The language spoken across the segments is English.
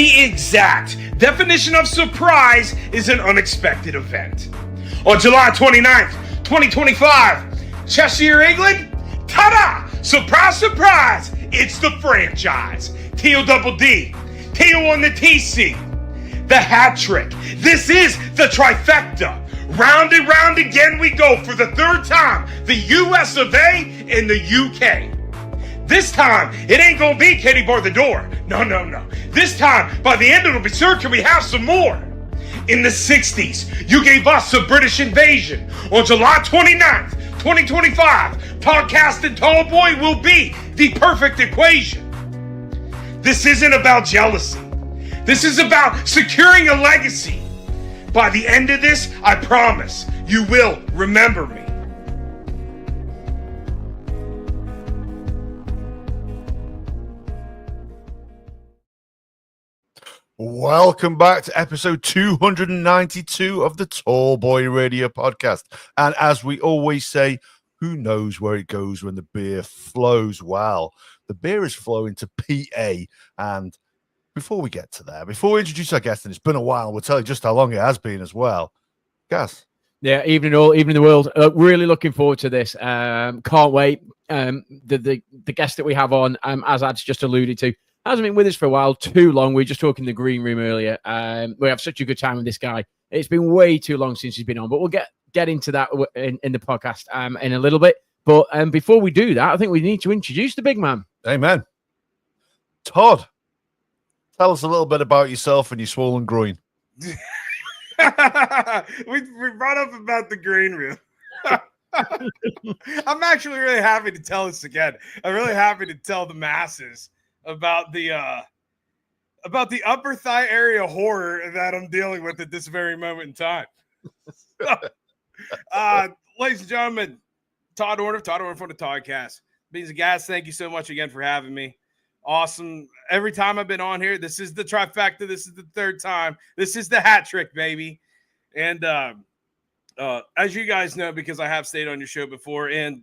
The exact definition of surprise is an unexpected event. On July 29th, 2025, Cheshire, England, ta-da! Surprise, surprise! It's the franchise. T-O-double-D. T-O on the TC. The hat trick. This is the trifecta. Round and round again we go for the third time. The US of A and the UK. This time, it ain't gonna be Katie bar the door. No. This time, by the end it'll be, sir, can we have some more? In the 60s, you gave us a British invasion. On July 29th, 2025, podcast and tall boy will be the perfect equation. This isn't about jealousy. This is about securing a legacy. By the end of this, I promise, you will remember me. Welcome back to episode 292 of the Tall Boy Radio podcast. And as we always say, who knows where it goes when the beer flows? Well, the beer is flowing to PA. And before we get to there, before we introduce our guest, and it's been a while, we'll tell you just how long it has been as well. Gaz. Yeah, evening all, evening the world. Really looking forward to this. Can't wait. The guest that we have on, as Ad's just alluded to, hasn't been with us for a while, too long. We were just talking in the green room earlier. We have such a good time with this guy. It's been way too long since he's been on, but we'll get into that in the podcast in a little bit. But before we do that, I think we need to introduce the big man. Amen. Todd, tell us a little bit about yourself and your swollen groin. we brought up about the green room. I'm actually really happy to tell this again. I'm really happy to tell the masses about the upper thigh area horror that I'm dealing with at this very moment in time. Ladies and gentlemen, Todd Orndorf on the Toddcast. Beans and Gas, thank you so much again for having me. Awesome. Every time I've been on here, this is the trifecta. This is the third time. This is the hat trick, baby. And as you guys know, because I have stayed on your show before and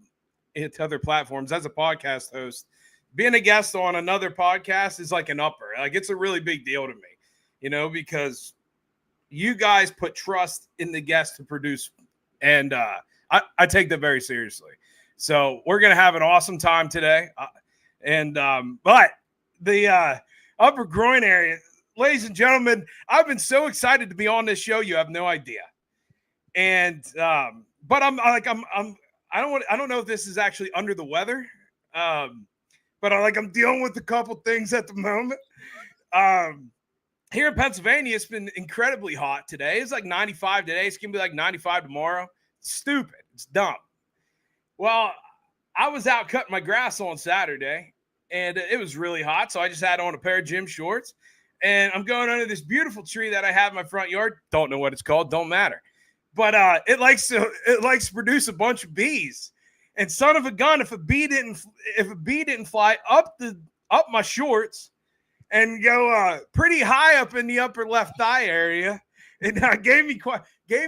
to other platforms as a podcast host, being a guest on another podcast is like an upper. Like, it's a really big deal to me, because you guys put trust in the guest to produce. And I take that very seriously. So we're going to have an awesome time today. But the upper groin area, ladies and gentlemen, I've been so excited to be on this show. You have no idea. And, but I don't know if this is actually under the weather. But I'm dealing with a couple things at the moment. Here in Pennsylvania, it's been incredibly hot today. It's like 95 today. It's going to be like 95 tomorrow. It's stupid. It's dumb. Well, I was out cutting my grass on Saturday, and it was really hot, so I just had on a pair of gym shorts. And I'm going under this beautiful tree that I have in my front yard. Don't know what it's called. Don't matter. But it likes to produce a bunch of bees. And son of a gun, if a bee didn't fly up my shorts and go pretty high up in the upper left thigh area, it gave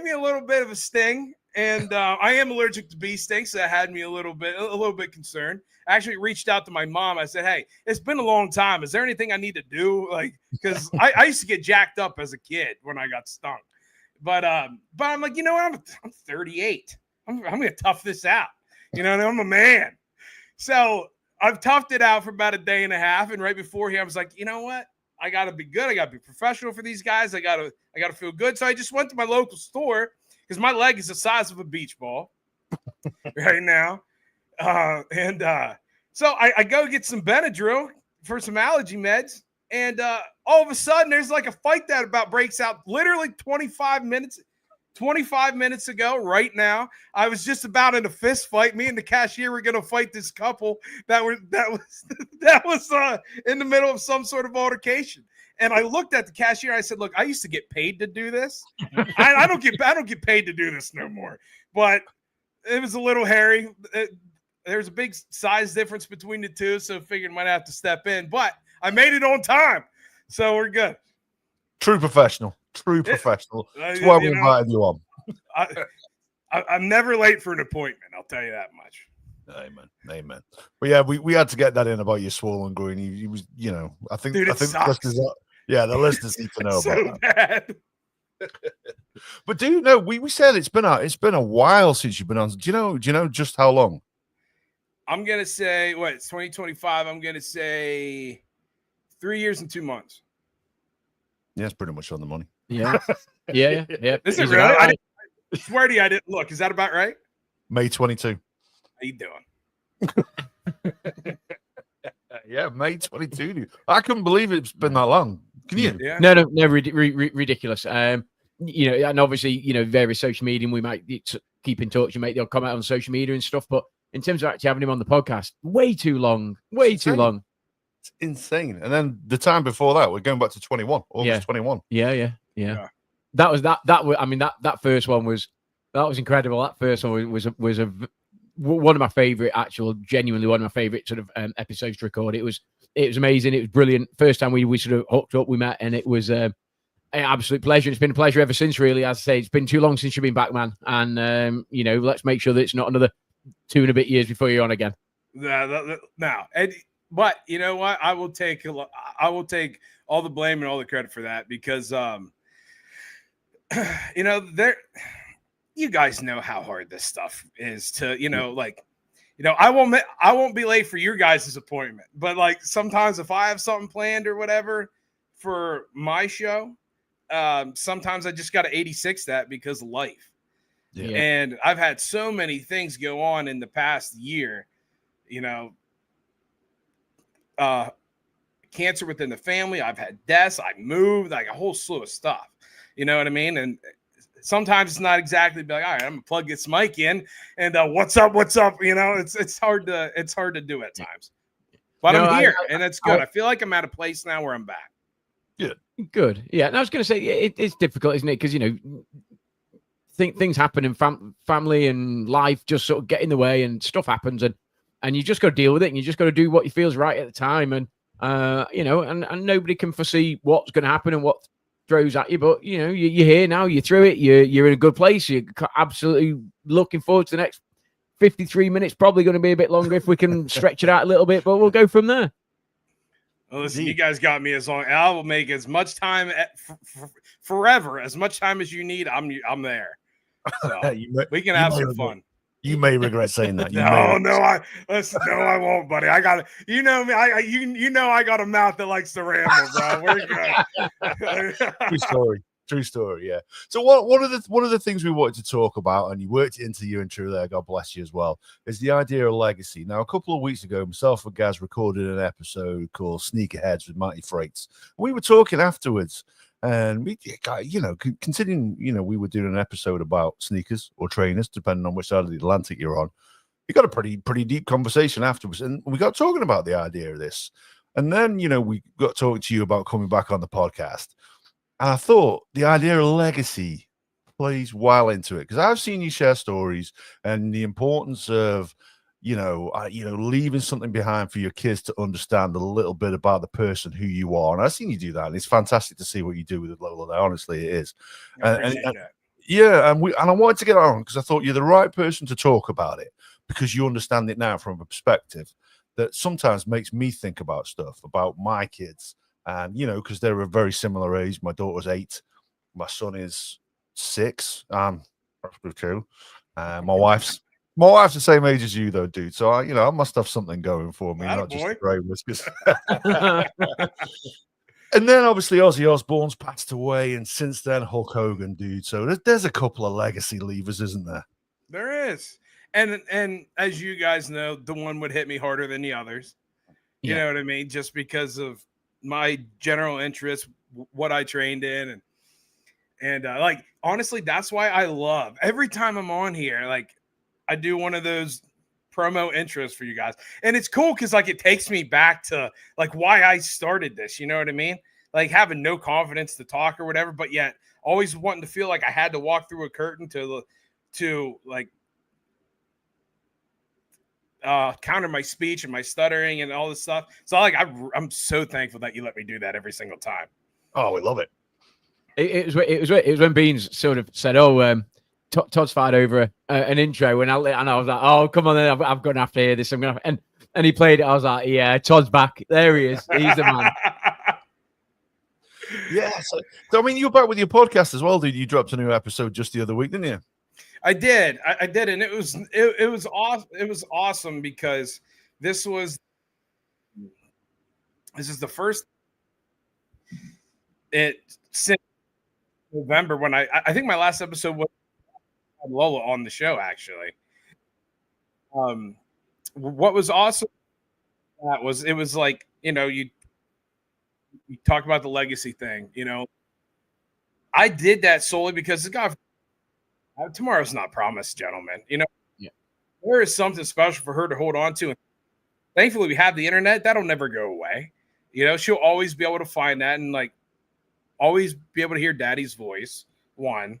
me a little bit of a sting. And I am allergic to bee stings, so that had me a little bit concerned. I actually reached out to my mom. I said, "Hey, it's been a long time. Is there anything I need to do?" Because I used to get jacked up as a kid when I got stung. But I'm like, you know what? I'm 38. I'm gonna tough this out. I'm a man. So I've toughed it out for about a day and a half. And right before here, I was like, you know what? I got to be good. I got to be professional for these guys. I got to feel good. So I just went to my local store because my leg is the size of a beach ball right now. So I go get some Benadryl for some allergy meds. And all of a sudden, there's like a fight that about breaks out literally 25 minutes ago, right now. I was just about in a fist fight. Me and the cashier were going to fight this couple that was in the middle of some sort of altercation. And I looked at the cashier. I said, "Look, I used to get paid to do this. I don't get paid to do this no more." But it was a little hairy. There's a big size difference between the two, so I figured I might have to step in. But I made it on time, so we're good. True professional. That's why we invited you on. I'm never late for an appointment. I'll tell you that much. Amen. But yeah, we had to get that in about your swollen groin. He was, I think, Dude, I think Yeah, the listeners need to know so about bad. that. But do you know we said it's been a while since you've been on. Do you know just how long? I'm gonna say what it's 2025. I'm gonna say 3 years and 2 months. Yeah, it's pretty much on the money. Yeah. Yeah. Is it He's really? about right. I swear to you, I didn't look. Is that about right? May 22. How you doing? Yeah, May 22. Dude. I couldn't believe it's been that long. Can you? Yeah. No, ridiculous. You know, and obviously, you know, various social media, and we might keep in touch and make the odd comment on social media and stuff. But in terms of actually having him on the podcast, way too long. It's insane. And then the time before that, we're going back to 21, August 21. Yeah. That was I mean, that first one was incredible. That first one was one of my favorite, genuinely one of my favorite sort of episodes to record. It was amazing. It was brilliant. First time we sort of hooked up, we met, and it was an absolute pleasure. It's been a pleasure ever since, really. As I say, it's been too long since you've been back, man. And you know, let's make sure that it's not another 2 and a bit years before you're on again. Now, but you know what? I will take all the blame and all the credit for that because, you know, you guys know how hard this stuff is to, you know, like, you know, I won't be late for your guys' appointment, but like sometimes if I have something planned or whatever for my show, sometimes I just got to 86 that because of life. Yeah. And I've had so many things go on in the past year, you know, cancer within the family. I've had deaths. I moved, like a whole slew of stuff. You know what I mean? And sometimes it's not exactly be like, all right, I'm gonna plug this mic in and what's up? You know, it's hard to do at times. But no, I'm here and it's good. I feel like I'm at a place now where I'm back. Yeah. Good. Yeah. And I was gonna say it's difficult, isn't it? Because you know, things happen in family and life just sort of get in the way and stuff happens and you just got to deal with it and you just got to do what you feels right at the time. And, you know, and nobody can foresee what's going to happen and what throws at you. But, you know, you're here now, you're through it. You're in a good place. You're absolutely looking forward to the next 53 minutes, probably going to be a bit longer if we can stretch it out a little bit, but we'll go from there. Well, listen, you guys got me as long. I will make as much time forever, as much time as you need. I'm there. So we can have some fun. You may regret saying that. I won't, buddy. I got you know me. You know I got a mouth that likes to ramble, bro. We're good. True story. Yeah. So one of the things we wanted to talk about, and you worked it into your intro there, God bless you as well, is the idea of legacy. Now, a couple of weeks ago, myself and Gaz recorded an episode called Sneakerheads with Mighty Freights. We were talking afterwards. And we, you know, considering, you know, we were doing an episode about sneakers or trainers, depending on which side of the Atlantic you're on, we got a pretty deep conversation afterwards. And we got talking about the idea of this. And then, you know, we got talking to you about coming back on the podcast. And I thought the idea of legacy plays well into it because I've seen you share stories and the importance of, you know, leaving something behind for your kids to understand a little bit about the person who you are. And I've seen you do that. And it's fantastic to see what you do with the level of that. Honestly, it is. Yeah. And I wanted to get on because I thought you're the right person to talk about it because you understand it now from a perspective that sometimes makes me think about stuff about my kids. And, you know, because they're a very similar age. My daughter's 8. My son is 6. Probably 2. My wife's the same age as you, though, dude. So, I must have something going for me, not just the grey whiskers. And then, obviously, Ozzy Osbourne's passed away, and since then, Hulk Hogan, dude. So there's a couple of legacy levers, isn't there? There is. And as you guys know, the one would hit me harder than the others. You know what I mean? Just because of my general interest, what I trained in. And like, honestly, that's why I love every time I'm on here, like, I do one of those promo intros for you guys. And it's cool because like it takes me back to like why I started this. You know what I mean? Like having no confidence to talk or whatever, but yet always wanting to feel like I had to walk through a curtain to like counter my speech and my stuttering and all this stuff. So like I'm so thankful that you let me do that every single time. Oh, we love it. It was when Beans sort of said, "Oh, Todd's fired over an intro," and I was like, "Oh, come on, then I've got to have to hear this." And he played it. I was like, "Yeah, Todd's back. There he is. He's the man." Yeah. So, I mean, you're back with your podcast as well, dude. You dropped a new episode just the other week, didn't you? I did. I did, and it was awesome. It was awesome because this is the first since November when I think my last episode was Lola on the show actually. What was awesome was it was like, you know, you talk about the legacy thing, you know. I did that solely because God, tomorrow's not promised, gentlemen. You know, there is something special for her to hold on to. And thankfully, we have the internet. That'll never go away. You know, she'll always be able to find that and like always be able to hear Daddy's voice, one,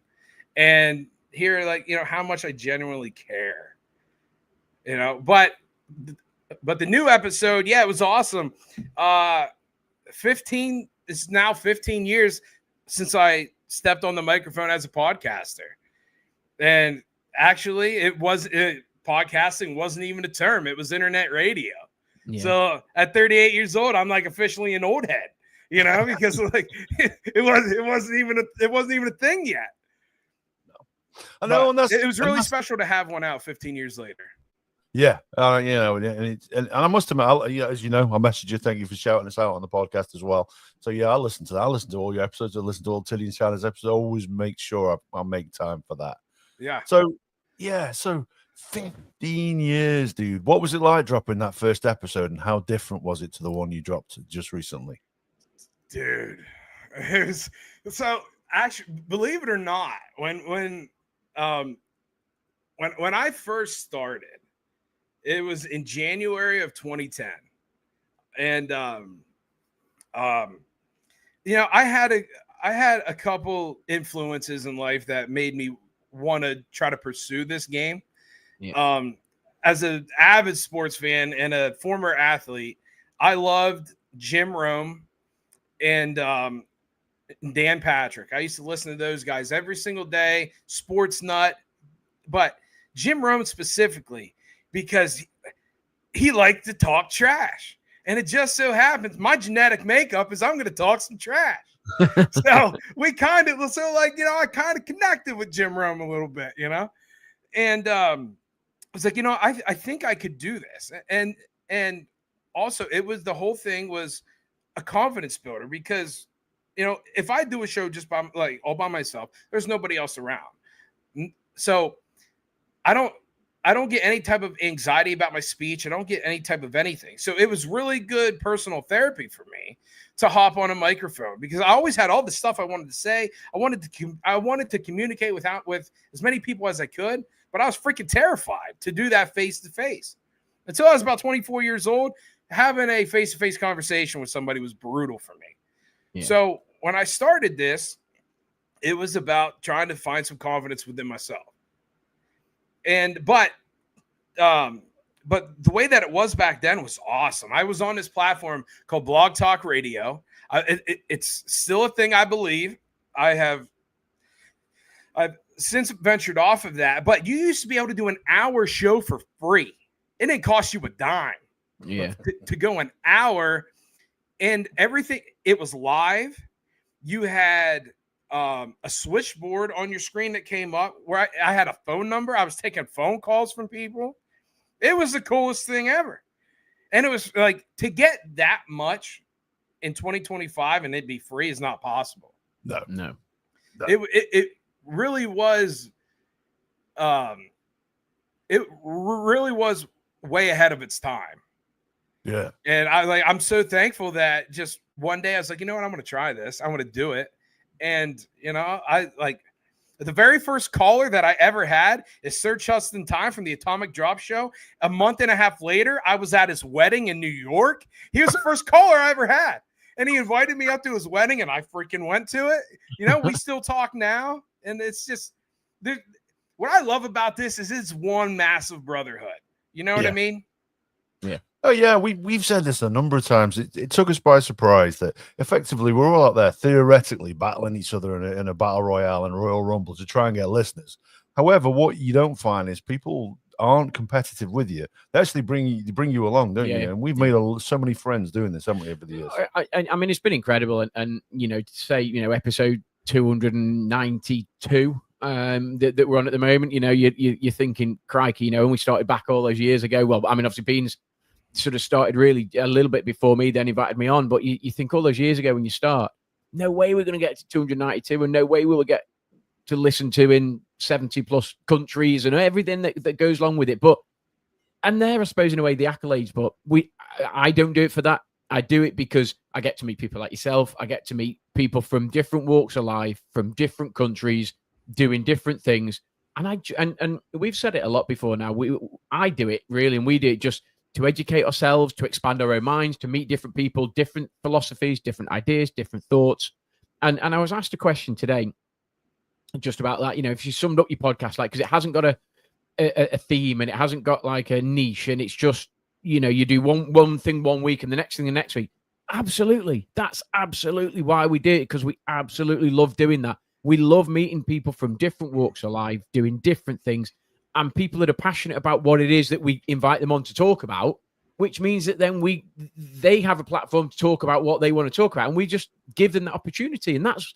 and hear like, you know, how much I genuinely care. You know, but the new episode, yeah, it was awesome. 15 it's now 15 years since I stepped on the microphone as a podcaster. And actually, podcasting wasn't even a term. It was internet radio. Yeah. So at 38 years old, I'm like officially an old head, you know, because like it wasn't even a thing yet. No. I know, but it was really special to have one out 15 years later. Yeah, you know, and I must admit, as you know, I messaged you. Thank you for shouting us out on the podcast as well. So yeah, I listen to that. I listen to all your episodes. I listen to all Tilly and Shannon's episodes. I always make sure I make time for that. Yeah. So 15 years, dude. What was it like dropping that first episode, and how different was it to the one you dropped just recently? Dude, it was so actually, believe it or not, when I first started. It was in January of 2010. And you know, I had a couple influences in life that made me want to try to pursue this game. Yeah. As an avid sports fan and a former athlete, I loved Jim Rome and Dan Patrick. I used to listen to those guys every single day, sports nut, but Jim Rome specifically, because he liked to talk trash. And it just so happens my genetic makeup is I'm going to talk some trash. So I kind of connected with Jim Rome a little bit, you know? And I was like, you know, I think I could do this. And also the whole thing was a confidence builder because, you know, if I do a show just all by myself, there's nobody else around. So I don't get any type of anxiety about my speech. I don't get any type of anything. So it was really good personal therapy for me to hop on a microphone because I always had all the stuff I wanted to say. I wanted to communicate with as many people as I could, but I was freaking terrified to do that face to face. Until I was about 24 years old, having a face to face conversation with somebody was brutal for me. Yeah. So when I started this, it was about trying to find some confidence within myself. But the way that it was back then was awesome. I was on this platform called Blog Talk Radio. It's still a thing, I believe. I've since ventured off of that, but you used to be able to do an hour show for free. It didn't cost you a dime. Yeah, to go an hour, and everything. It was live. You had a switchboard on your screen that came up where I had a phone number. I was taking phone calls from people. It was the coolest thing ever. And it was like to get that much in 2025 and it'd be free is not possible. No. It really was it really was way ahead of at time. Yeah. And I'm so thankful that just one day I was like, you know what, I'm going to try this. I'm going to do it. And, you know, the very first caller that I ever had is Sir Justin Time from the Atomic Drop Show. A month and a half later, I was at his wedding in New York. He was the first caller I ever had. And he invited me up to his wedding, and I freaking went to it. You know, we still talk now. And it's just, what I love about this is it's one massive brotherhood. You know what I mean? Yeah. Oh, yeah, we've said this a number of times. It took us by surprise that effectively we're all out there theoretically battling each other in a battle royale and Royal Rumble to try and get listeners. However, what you don't find is people aren't competitive with you, they actually bring you along, don't you? And we've made so many friends doing this, haven't we, over the years? I mean, it's been incredible, and to say episode 292 that we're on at the moment, you're thinking, crikey, when we started back all those years ago. Well, I mean, obviously Beans sort of started really a little bit before me, then invited me on, but you think all those years ago when you start, no way we're going to get to 292, and no way we will get to listen to in 70 plus countries and everything that goes along with it. And there, I suppose, in a way, the accolades, but I don't do it for that. I do it because I get to meet people like yourself. I get to meet people from different walks of life, from different countries, doing different things. And we've said it a lot before now. I do it really, and we do it just to educate ourselves, to expand our own minds, to meet different people, different philosophies, different ideas, different thoughts. And I was asked a question today just about that. If you summed up your podcast, because it hasn't got a theme, and it hasn't got like a niche, and it's just you do one thing one week and the next thing the next week. Absolutely, that's absolutely why we do it, because we absolutely love doing that. We love meeting people from different walks of life, doing different things, and people that are passionate about what it is that we invite them on to talk about, which means that then they have a platform to talk about what they want to talk about, and we just give them that opportunity. And that's,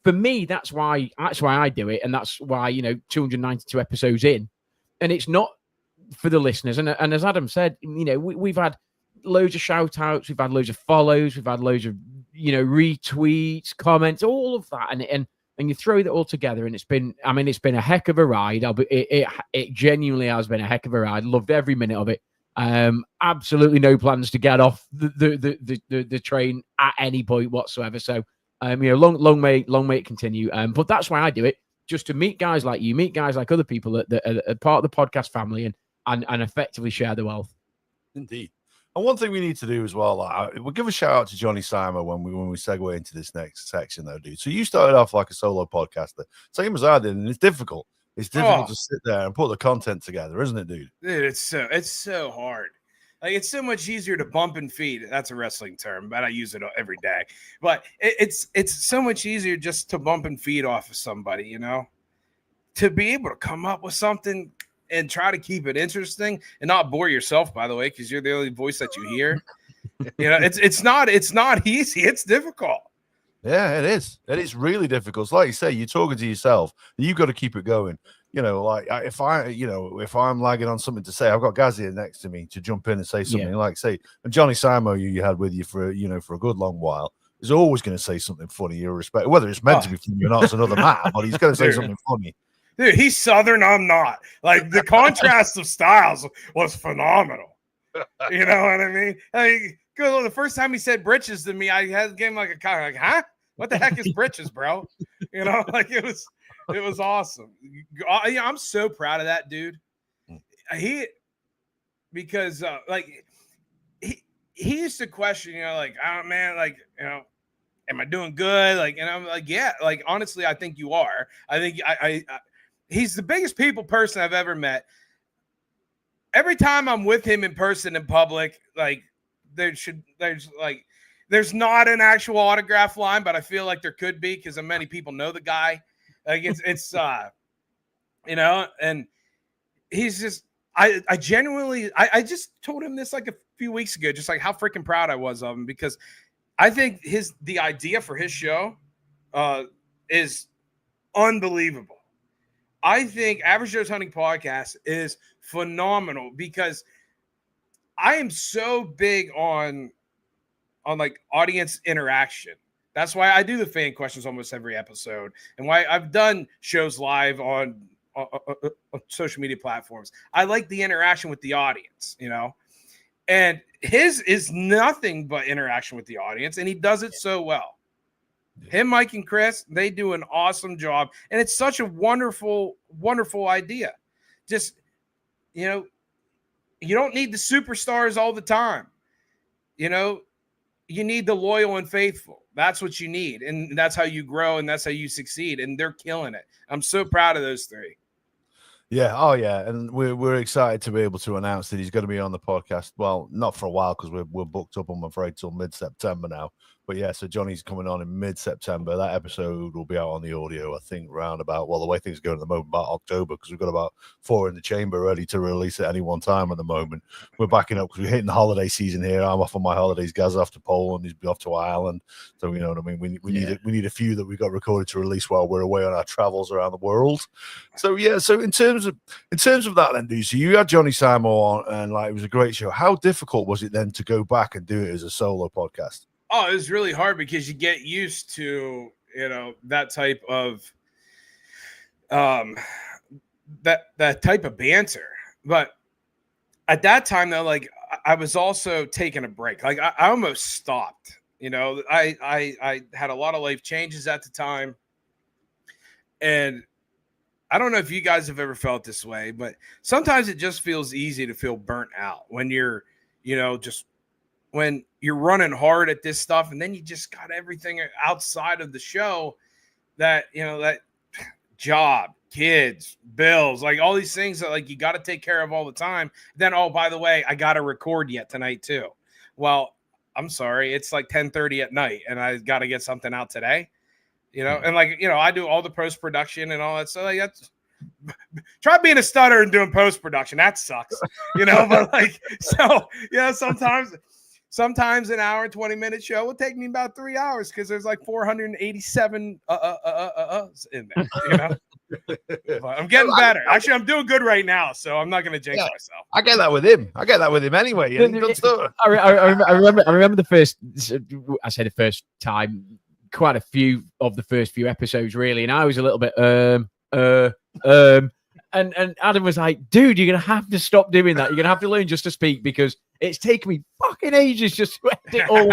for me, that's why I do it, and that's why 292 episodes in. And it's not for the listeners. And as Adam said, we've had loads of shout outs, we've had loads of follows, we've had loads of, retweets, comments, all of that. And you throw that all together, and it's been a heck of a ride. It genuinely has been a heck of a ride. Loved every minute of it. Absolutely no plans to get off the train at any point whatsoever. So, long may it continue. But that's why I do it. Just to meet guys like you, meet guys like other people that are part of the podcast family, and effectively share the wealth. Indeed. And one thing we need to do as well, we'll give a shout out to Johnny Simon when we segue into this next section, though, dude. So you started off like a solo podcaster, same as I did, and it's difficult. It's difficult to sit there and put the content together, isn't it, dude? Dude, it's so hard. Like, it's so much easier to bump and feed. That's a wrestling term, but I use it every day. But it's so much easier just to bump and feed off of somebody, to be able to come up with something and try to keep it interesting and not bore yourself, by the way, because you're the only voice that you hear. It's not easy. It's difficult. Yeah, it is. It is really difficult. So like you say, you're talking to yourself. You've got to keep it going. If I'm lagging on something to say, I've got Gaz here next to me to jump in and say something. Yeah. Like say, and Johnny Samo, you had with you for a good long while, is always going to say something funny. Irrespective whether it's meant to be funny or not, it's another matter. But he's going to say something funny. Dude, he's Southern. I'm not. Like, the contrast of styles was phenomenal. You know what I mean? The first time he said britches to me, I had gave him like a kind of like, huh? What the heck is britches, bro? It was awesome. I'm so proud of that dude. Because he used to question, oh man, am I doing good? And I'm like, yeah, honestly, I think you are. I think he's the biggest people person I've ever met. Every time I'm with him in person in public, there's not an actual autograph line, but I feel like there could be, because many people know the guy. And he's just, I genuinely, I just told him this like a few weeks ago, just like how freaking proud I was of him, because I think the idea for his show is unbelievable. I think Average Joe's Hunting Podcast is phenomenal, because I am so big on audience interaction. That's why I do the fan questions almost every episode, and why I've done shows live on social media platforms. I like the interaction with the audience, and his is nothing but interaction with the audience, and he does it so well. Him, Mike, and Chris, they do an awesome job, and it's such a wonderful, wonderful idea. Just, you don't need the superstars all the time. You need the loyal and faithful. That's what you need, and that's how you grow, and that's how you succeed, and they're killing it. I'm so proud of those three. Yeah. Oh, yeah. And we're excited to be able to announce that he's going to be on the podcast. Well, not for a while, because we're booked up, I'm afraid, till mid-September now. But yeah, so Johnny's coming on in mid-September. That episode will be out on the audio, I think, round about, well, the way things are going at the moment, about October, because we've got about 4 in the chamber ready to release at any one time at the moment. We're backing up because we're hitting the holiday season here. I'm off on my holidays. Gaz off to Poland. He's off to Ireland. So, you know what I mean? We need a few that we got recorded to release while we're away on our travels around the world. So, yeah, so in terms of that then, dude, so you had Johnny Simon on, and like it was a great show. How difficult was it then to go back and do it as a solo podcast? Oh, it was really hard because you get used to, that type of that type of banter. But at that time, though, like I was also taking a break. Like I almost stopped. I had a lot of life changes at the time, and I don't know if you guys have ever felt this way, but sometimes it just feels easy to feel burnt out when you're, just when you're running hard at this stuff, and then you just got everything outside of the show that, that job, kids, bills, like all these things that like you got to take care of all the time. Then, oh, by the way, I got to record yet tonight too. Well, I'm sorry. It's like 10:30 at night and I got to get something out today, and like, I do all the post-production and all that. So like, that's, try being a stutter and doing post-production. That sucks, but like, so, sometimes an hour and 20-minute show will take me about 3 hours because there's like 487 in there. I'm getting better. Actually, I'm doing good right now, so I'm not going to jinx myself. I get that with him. Anyway. I remember the first. I say the first time, quite a few of the first few episodes, really, and I was a little bit And Adam was like, dude, you're going to have to stop doing that. You're going to have to learn just to speak because it's taken me fucking ages just to edit all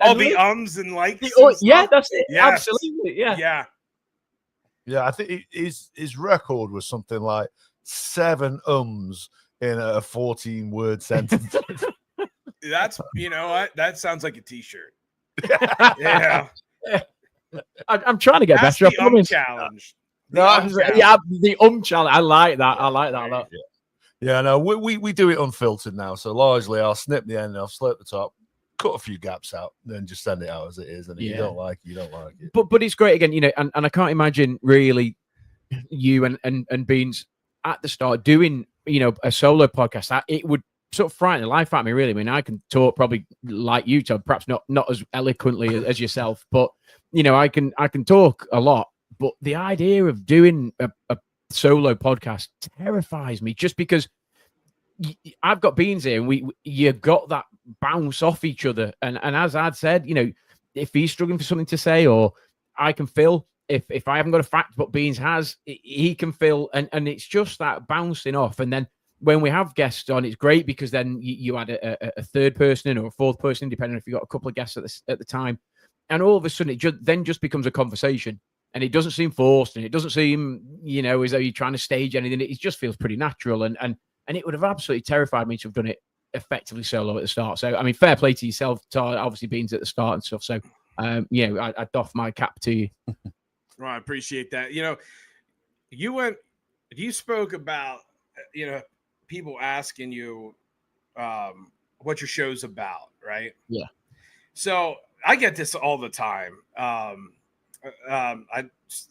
all the ums and likes. Yeah, that's it. Yes. Absolutely. Yeah. Yeah, I think his record was something like 7 ums in a 14-word sentence. That's, what? That sounds like a t-shirt. Yeah. I'm trying to get that's better. The challenge. The challenge. I like that. I like that a lot. Yeah, no, we do it unfiltered now. So largely, I'll snip the end, I'll slip the top, cut a few gaps out, then just send it out as it is. And if you don't like it, you don't like it. But it's great again, and I can't imagine really you and Beans at the start doing, a solo podcast. It would sort of frighten the life out of me, really. I mean, I can talk probably like you, Todd, perhaps not as eloquently as yourself, but I can talk a lot. But the idea of doing a solo podcast terrifies me just because I've got Beans here and you got that bounce off each other. And as I'd said, if he's struggling for something to say, or I can fill, if I haven't got a fact, but Beans has, he can fill. And it's just that bouncing off. And then when we have guests on, it's great because then you add a third person in or a fourth person, depending on if you've got a couple of guests at the time. And all of a sudden, it then just becomes a conversation. And it doesn't seem forced, and it doesn't seem, as though you're trying to stage anything. It just feels pretty natural. And it would have absolutely terrified me to have done it effectively solo at the start. So, I mean, fair play to yourself, Todd, obviously Beans at the start and stuff. So, I doff my cap to you. Well, I appreciate that. You spoke about, people asking you what your show's about, right? Yeah. So I get this all the time. I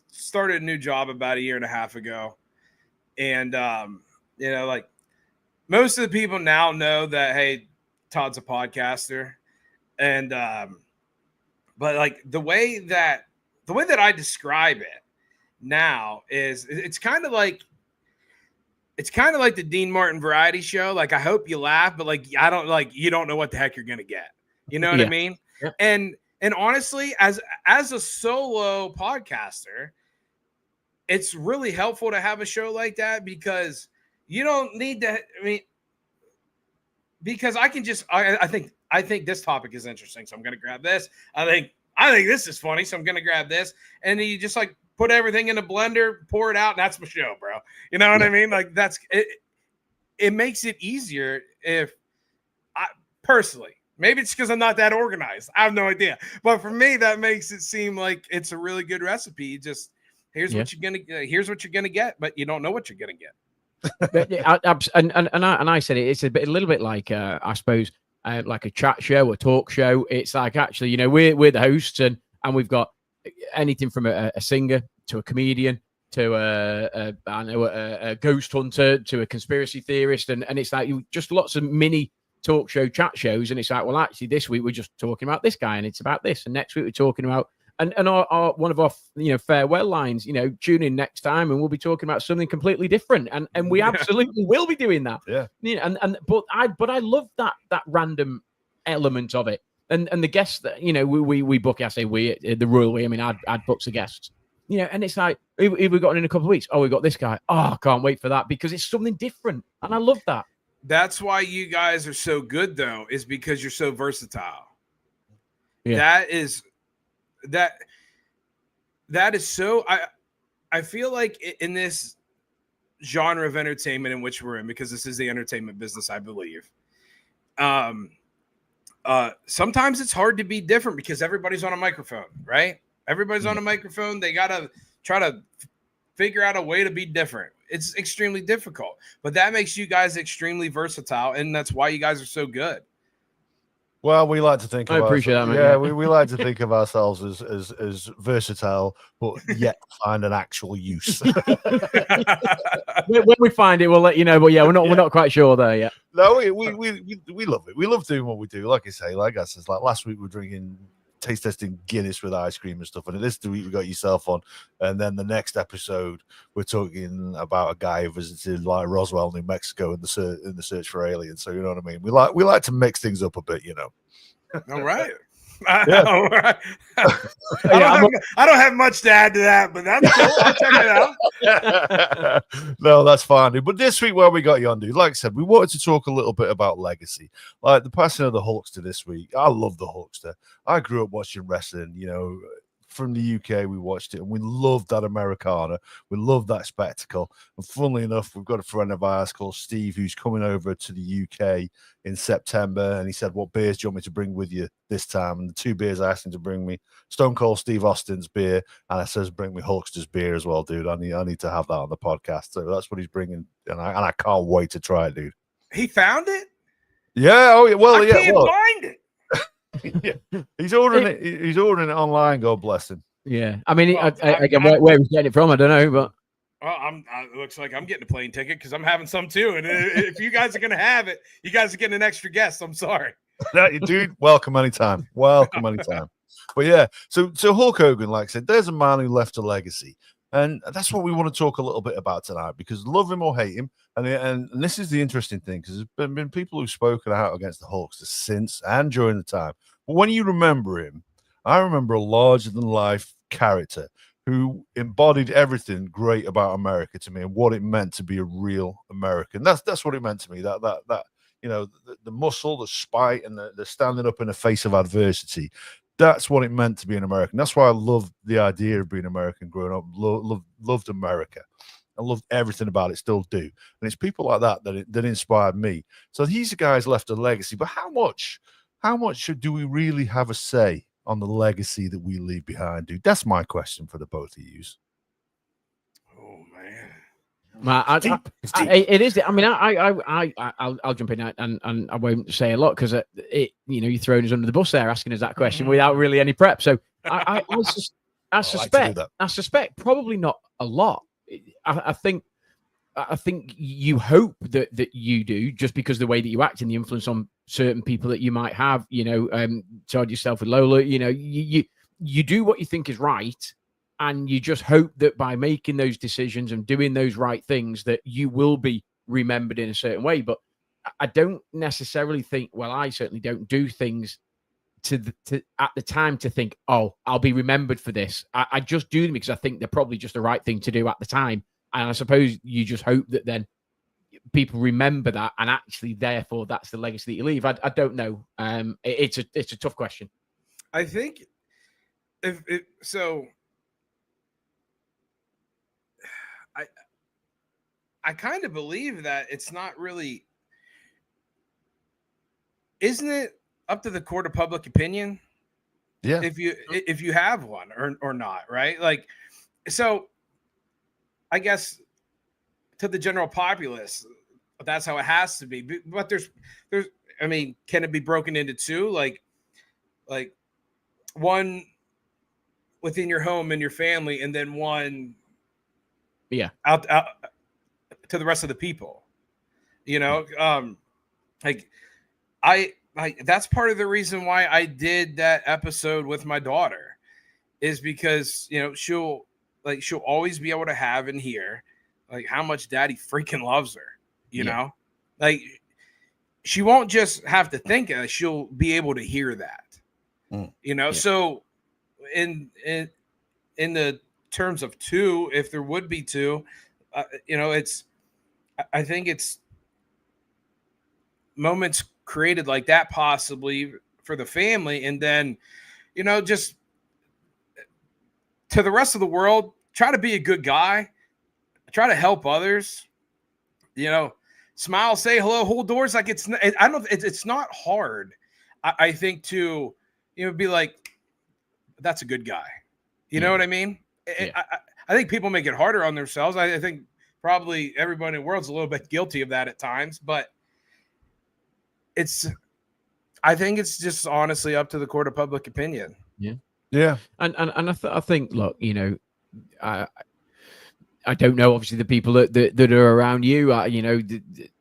started a new job about 1.5 years ago. And, like most of the people now know that, hey, Todd's a podcaster. And, but like the way that I describe it now is it's kind of like the Dean Martin variety show. Like, I hope you laugh, but like, you don't know what the heck you're going to get. You know what I mean? Yeah. And honestly, as a solo podcaster, it's really helpful to have a show like that because you don't need to. I mean, because I can just. I think this topic is interesting, so I'm going to grab this. I think this is funny, so I'm going to grab this, and then you just like put everything in a blender, pour it out, and that's my show, bro. You know what I mean? Like that's it. It makes it easier if I personally. Maybe it's because I'm not that organized. I have no idea. But for me, that makes it seem like it's a really good recipe. Just here's what you're gonna get, but you don't know what you're gonna get. And I said it's a little bit like I suppose like a chat show, a talk show. It's like, actually, you know, we're the hosts, and we've got anything from a singer to a comedian to a ghost hunter to a conspiracy theorist, and it's like just lots of mini talk show chat shows. And it's like, well, actually, this week we're just talking about this guy, and it's about this, and next week we're talking about and our one of our farewell lines, tune in next time and we'll be talking about something completely different, and we absolutely will be doing that. But I love that random element of it. And the guests that we book, I say we, the royal we. I mean, I'd book the guests, and it's like, if we got in a couple of weeks, we got this guy. Oh, I can't wait for that, because it's something different, and I love that. That's why you guys are so good, though, is because you're so versatile. Yeah. That is so. I feel like in this genre of entertainment in which we're in, because this is the entertainment business, I believe. Sometimes it's hard to be different because everybody's on a microphone, right? Everybody's on a microphone. They got to try to figure out a way to be different. It's extremely difficult, but that makes you guys extremely versatile, and that's why you guys are so good. Well, we like to think. I appreciate that, man. Yeah, we like to think of ourselves as versatile, but yet find an actual use. When we find it, we'll let you know. But we're not quite sure there yet. No, we love it. We love doing what we do. Like I say, like last week we were drinking, taste testing Guinness with ice cream and stuff, and this week we got yourself on, and then the next episode we're talking about a guy who visited like Roswell, New Mexico, in the search for aliens. So you know what I mean. We like to mix things up a bit, All right. Yeah. All right. I don't have much to add to that, but that's cool. I'll check it out. No, that's fine, dude. But this week, where we got you on, dude, like I said, we wanted to talk a little bit about legacy, like the passing of the Hulkster this week. I love the Hulkster. I grew up watching wrestling, from the UK. We watched it and we loved that Americana. We loved that spectacle. And funnily enough, we've got a friend of ours called Steve who's coming over to the UK in September, and he said, what beers do you want me to bring with you this time? And the two beers I asked him to bring me, Stone Cold Steve Austin's beer, and I says, bring me Hulkster's beer as well, dude. I need to have that on the podcast. So that's what he's bringing, and I can't wait to try it, dude. He found it? Yeah. Oh, yeah. Well, I can't find it. Yeah. He's ordering it. He's ordering it online. God bless him. Yeah, I mean, again, where he's getting it from, I don't know, but it looks like I'm getting a plane ticket because I'm having some too. And if you guys are gonna have it, you guys are getting an extra guest. I'm sorry, dude. Welcome anytime. Welcome anytime. But yeah, so Hulk Hogan, like I said, there's a man who left a legacy, and that's what we want to talk a little bit about tonight. Because love him or hate him, and this is the interesting thing, because there's been people who've spoken out against the Hulkster since and during the time. But when you remember him, I remember a larger-than-life character who embodied everything great about America to me and what it meant to be a real American. That's what it meant to me. That the muscle, the spite, and the standing up in the face of adversity. That's what it meant to be an American. That's why I loved the idea of being American growing up. Loved America. I loved everything about it, still do. And it's people like that inspired me. So these guys left a legacy. But how much do we really have a say on the legacy that we leave behind, dude? That's my question for the both of you. Oh man, it is. I mean, I'll jump in and I won't say a lot because you're throwing us under the bus there, asking us that question without really any prep. So I suspect probably not a lot. I think you hope that you do, just because the way that you act and the influence on certain people that you might have, Todd, yourself with Lola, you do what you think is right, and you just hope that by making those decisions and doing those right things that you will be remembered in a certain way. But I don't necessarily think, well, I certainly don't do things to at the time to think, oh, I'll be remembered for this. I just do them because I think they're probably just the right thing to do at the time. And I suppose you just hope that then people remember that, and actually, therefore, that's the legacy that you leave. I don't know. It's a tough question. I think I kind of believe that it's not really. Isn't it up to the court of public opinion? Yeah. If you have one or not, right? Like, so. I guess to the general populace, that's how it has to be. But there's I mean, can it be broken into two? Like one within your home and your family, and then one out to the rest of the people. You know, like I that's part of the reason why I did that episode with my daughter, is because, you know, she'll always be able to have and hear like how much daddy freaking loves her, you know, like she won't just have to think it, she'll be able to hear that, you know. So in the terms of two, if there would be two, you know, I think it's moments created like that possibly for the family, and then, you know, just to the rest of the world, try to be a good guy, try to help others, you know, smile, say hello, hold doors. Like it's not hard. I think to, you know, be like, that's a good guy. You know what I mean? I think people make it harder on themselves. I think probably everybody in the world's a little bit guilty of that at times, but I think it's just honestly up to the court of public opinion. Yeah. And I think, look, you know, I don't know, obviously, the people that are around you. You know,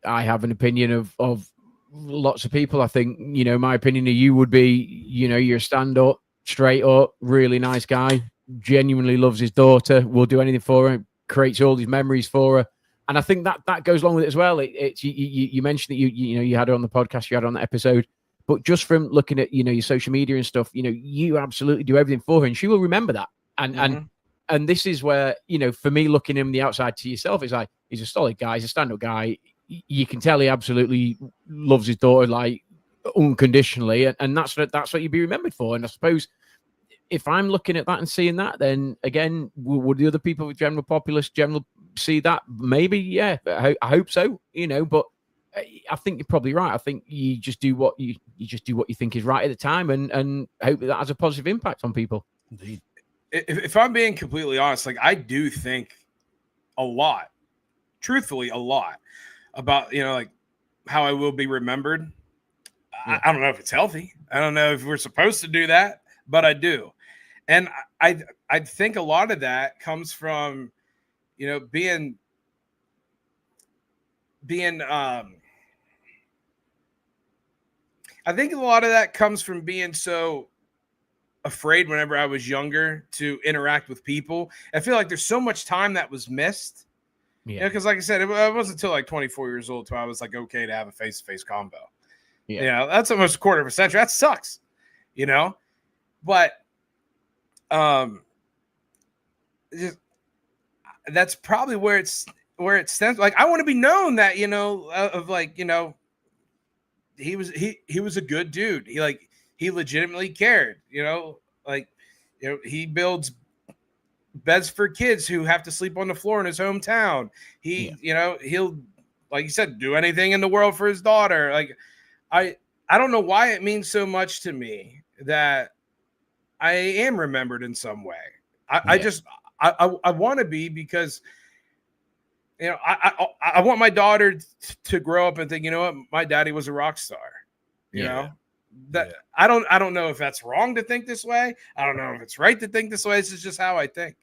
I have an opinion of lots of people. I think, you know, my opinion of you would be, you know, you're stand up, straight up, really nice guy, genuinely loves his daughter, will do anything for her, creates all these memories for her. And I think that goes along with it as well. It's you mentioned that you know, you had her on the podcast, you had her on the episode, but just from looking at, you know, your social media and stuff, you know, you absolutely do everything for her, and she will remember that. And this is where, you know, for me, looking in the outside to yourself, it's like, he's a solid guy, he's a stand-up guy. You can tell he absolutely loves his daughter, like, unconditionally, and that's what you'd be remembered for. And I suppose if I'm looking at that and seeing that, then again, would the other people, general populace, see that? Maybe, yeah. I hope so, you know. But I think you're probably right. I think you just do what you think is right at the time, and hope that has a positive impact on people. Indeed. If I'm being completely honest, like, I do think a lot, truthfully, a lot about, you know, like how I will be remembered. I don't know if it's healthy. I don't know if we're supposed to do that, but I do. And I think a lot of that comes from, you know, being I think a lot of that comes from being so afraid whenever I was younger to interact with people. I feel like there's so much time that was missed. Yeah, because like I said, it wasn't until like 24 years old till I was like okay to have a face-to-face combo. Yeah, you know, that's almost a quarter of a century. That sucks, you know. But just, that's probably where it stems. Like, I want to be known that, you know, of like, you know, he was a good dude. He legitimately cared, you know, like, you know, he builds beds for kids who have to sleep on the floor in his hometown. You know, he'll, like you said, do anything in the world for his daughter. Like, I don't know why it means so much to me that I am remembered in some way. I want to be, because, you know, I want my daughter to grow up and think, you know what, my daddy was a rock star. You know, that I don't know if that's wrong to think this way. I don't know if it's right to think this way. This is just how I think.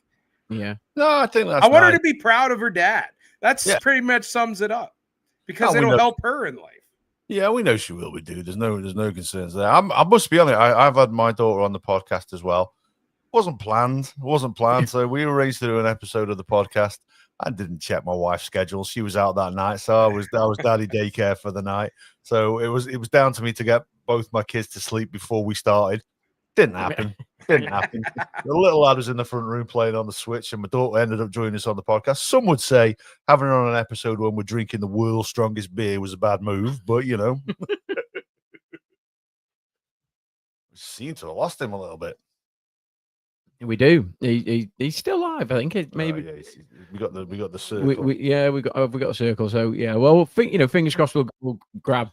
Yeah. No, I think that's. I want her to be proud of her dad. That's pretty much sums it up, because it'll help her in life. Yeah, we know she will be, dude. There's no concerns there. I must be honest. I've had my daughter on the podcast as well. Wasn't planned. So we arranged to do an episode of the podcast. I didn't check my wife's schedule. She was out that night, so I was daddy daycare for the night. So it was down to me to get both my kids to sleep before we started. Didn't happen. The little lad was in the front room playing on the Switch, and my daughter ended up joining us on the podcast. Some would say having her on an episode when we're drinking the world's strongest beer was a bad move, but, you know, we seem to have lost him a little bit. We do. He's still alive. I think maybe. We got the circle. We got a circle. So yeah. Well, you know, fingers crossed we'll grab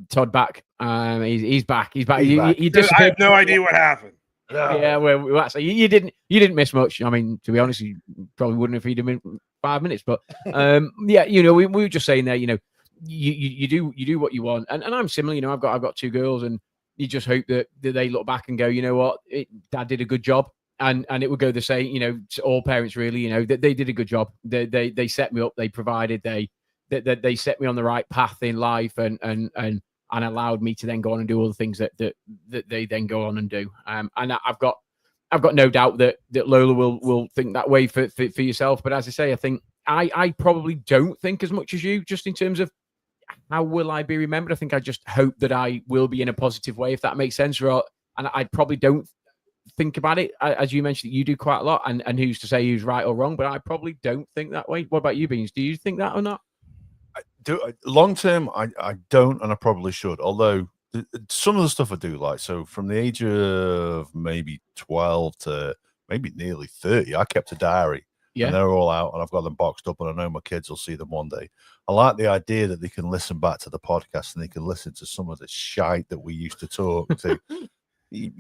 Todd back. He's back. He's back. I have no idea what happened. Yeah. Well, actually, you didn't miss much. I mean, to be honest, you probably wouldn't if he'd have been 5 minutes. But yeah, you know, we were just saying there. You know, you do what you want, and I'm similar. I've got two girls, and you just hope that they look back and go, you know what, Dad did a good job, and it would go the same, to all parents really, that they did a good job. They set me up, they provided, they set me on the right path in life, and allowed me to then go on and do all the things that they then go on and do. And I've got no doubt that Lola will think that way for yourself. But as I say, I think I probably don't think as much as you, just in terms of how will I be remembered. I think I just hope that I will be in a positive way, if that makes sense. And I probably don't think about it, as you mentioned, that you do quite a lot. And who's to say who's right or wrong? But I probably don't think that way. What about you, Beans? Do you think that or not? Long term, I don't, and I probably should. Although some of the stuff I do like. So from the age of maybe 12 to maybe nearly 30, I kept a diary. Yeah. And they're all out, and I've got them boxed up, and I know my kids will see them one day. I like the idea that they can listen back to the podcast and they can listen to some of the shite that we used to talk to. He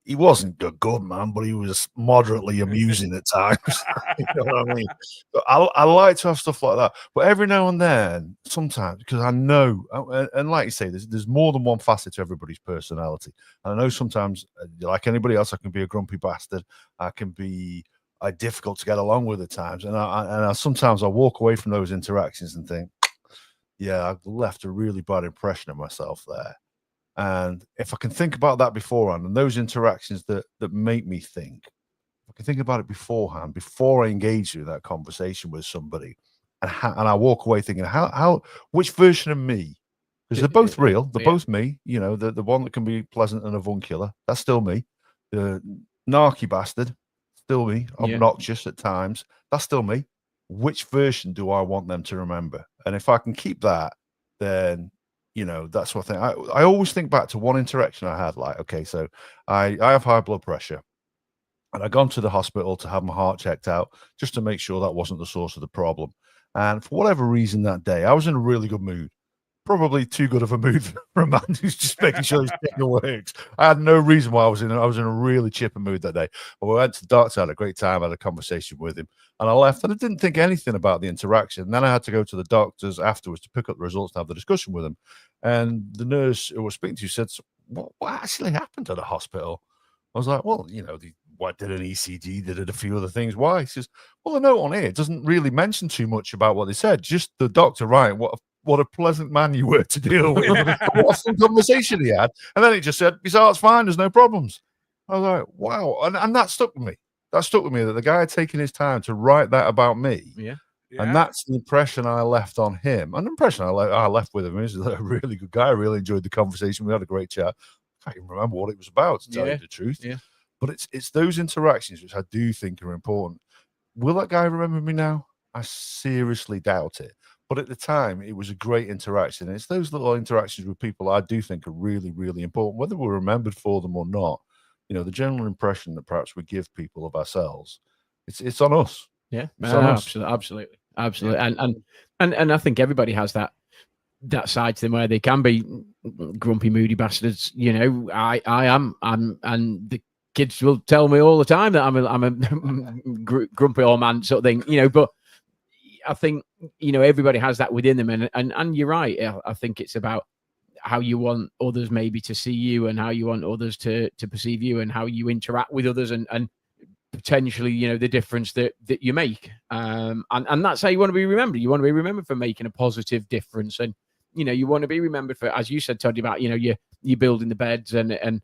wasn't a good man, but he was moderately amusing at times. You know what I mean? But I like to have stuff like that. But every now and then, sometimes, because I know, and like you say, there's more than one facet to everybody's personality. And I know sometimes, like anybody else, I can be a grumpy bastard. I can be difficult to get along with at times. And I sometimes I walk away from those interactions and think, yeah, I've left a really bad impression of myself there. And if I can think about that beforehand, and those interactions that make me think, if I can think about it beforehand, before I engage in that conversation with somebody, and I walk away thinking, which version of me, because they're both real, they're both me, the one that can be pleasant and avuncular, that's still me. The narky bastard, still me, obnoxious at times, that's still me. Which version do I want them to remember? And if I can keep that, then that's what I think. I always think back to one interaction I had. Like, okay, so I have high blood pressure, and I'd gone to the hospital to have my heart checked out just to make sure that wasn't the source of the problem. And for whatever reason that day, I was in a really good mood. Probably too good of a mood for a man who's just making sure his signal works. I had no reason why I was in a really chipper mood that day. But we went to the doctor, had a great time, had a conversation with him, and I left, and I didn't think anything about the interaction. And then I had to go to the doctors afterwards to pick up the results to have the discussion with him. And the nurse who was speaking to said, what actually happened at the hospital? I was like, well, what did an ECG, did a few other things. Why? He says, well, the note on here doesn't really mention too much about what they said. Just the doctor, right? What a pleasant man you were to deal with. What a fun conversation he had. And then he just said, his heart's fine, there's no problems. I was like, wow. And that stuck with me. That stuck with me, that the guy had taken his time to write that about me. Yeah. And that's the impression I left on him. And the impression I left with him is a really good guy. I really enjoyed the conversation. We had a great chat. I can't even remember what it was about, to tell you the truth. Yeah. But it's those interactions which I do think are important. Will that guy remember me now? I seriously doubt it. But at the time, it was a great interaction. And it's those little interactions with people I do think are really, really important, whether we're remembered for them or not. The general impression that perhaps we give people of ourselves, it's on us. Yeah, absolutely. Yeah. And I think everybody has that side to them where they can be grumpy, moody bastards. I am, and the kids will tell me all the time that I'm a grumpy old man sort of thing. But I think everybody has that within them, and you're right. I think it's about how you want others maybe to see you, and how you want others to perceive you, and how you interact with others, and potentially the difference that you make, and that's how you want to be remembered. You want to be remembered for making a positive difference, and you want to be remembered for, as you said, Todd, about you building the beds and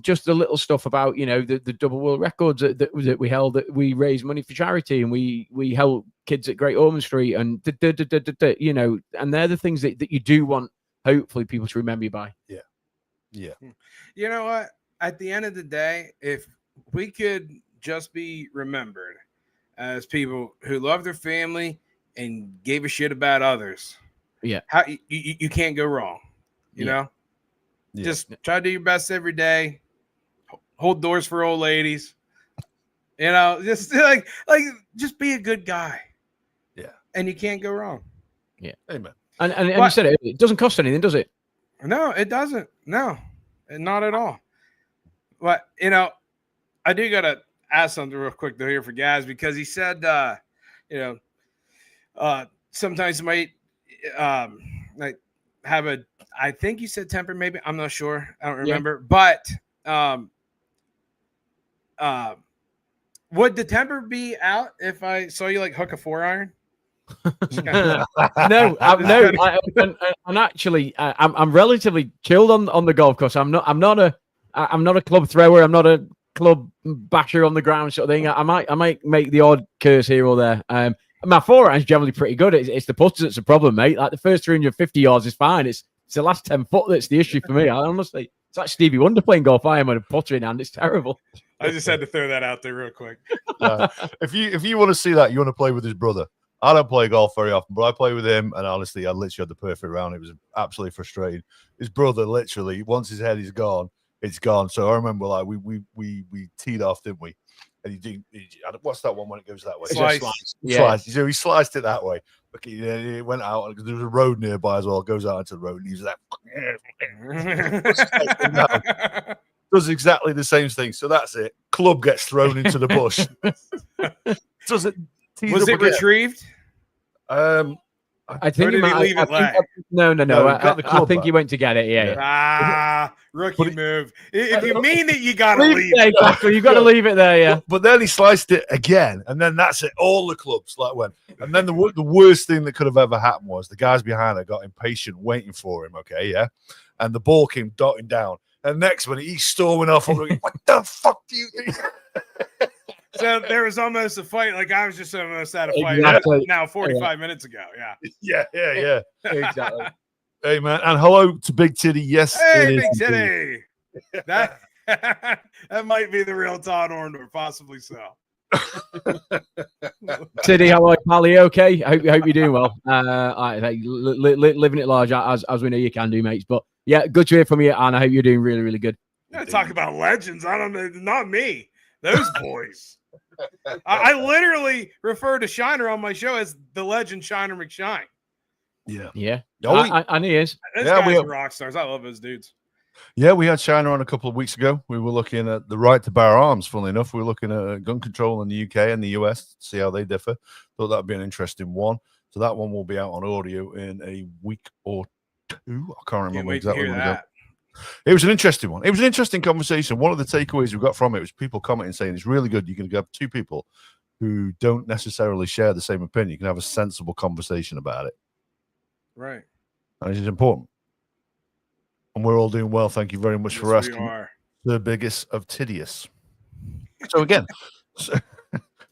just the little stuff about the double world records that we held, that we raised money for charity, and we helped kids at Great Ormond Street, and and they're the things that you do want, hopefully, people to remember you by. Yeah. You know what? At the end of the day, if we could just be remembered as people who love their family and gave a shit about others, how you can't go wrong. You know. Yeah. Just try to do your best every day. Hold doors for old ladies. Just like just be a good guy. Yeah. And you can't go wrong. Yeah. Amen. And you said it doesn't cost anything, does it? No, it doesn't. No, not at all. But I do gotta ask something real quick though here for Gaz, because he said sometimes you might like have a, I think you said temper, maybe, I'm not sure, I don't remember, but would the temper be out if I saw you like hook a 4-iron? No, and actually, I'm relatively chilled on the golf course. I'm not a club thrower. I'm not a club basher on the ground sort of thing. I might make the odd curse here or there. My 4-iron's generally pretty good. It's the putters that's a problem, mate. Like the first 350 yards is fine. It's the last 10 foot that's the issue for me. I honestly, it's like Stevie Wonder playing golf. I am with a putter in hand. It's terrible. I just had to throw that out there real quick. If you want to see that, you want to play with his brother. I don't play golf very often, but I play with him, and honestly, I literally had the perfect round. It was absolutely frustrating. His brother, literally, once his head is gone, it's gone. So I remember, like, we teed off, didn't we? And he what's that one when it goes that way? Slice. Yeah. So he sliced it that way. But he went out, and there's a road nearby as well. Goes out into the road, and he's like, does exactly the same thing. So that's it. Club gets thrown into the bush. Does it? Was it retrieved? I think he might leave it lag. No. I think he went to get it. Yeah. Rookie move. If you mean it, you gotta leave it. Exactly. You gotta leave it there. Yeah. But then he sliced it again, and then that's it. All the clubs like went. And then the worst thing that could have ever happened was the guys behind her got impatient waiting for him. Okay, yeah, and the ball came dotting down. And next one, he's storming off. I'm like, what the fuck do you think? So there was almost a fight. Like I was just almost at a fight now 45 minutes ago. Yeah. Exactly. Hey, man. And hello to Big Titty. Yes. Hey, Big Titty. That might be the real Todd Orndorf, possibly so. Titty, how are you, pal? Okay? I hope you're doing well. Living it large, as we know you can do, mates. But yeah, good to hear from you, and I hope you're doing really, really good. Talk about legends. I don't know. Not me. Those boys. I literally refer to Shiner on my show as the legend Shiner McShine. Yeah. And he is. Those guys are rock stars. I love those dudes. Yeah, we had Shiner on a couple of weeks ago. We were looking at the right to bear arms, funnily enough. We were looking at gun control in the UK and the US to see how they differ. Thought that would be an interesting one. So that one will be out on audio in a week or two. I can't remember exactly when it It was an interesting one. It was an interesting conversation. One of the takeaways we got from it was people commenting saying it's really good. You can have two people who don't necessarily share the same opinion. You can have a sensible conversation about it. Right. And it is important. And we're all doing well. Thank you very much for asking. We are. The biggest of tedious. So again,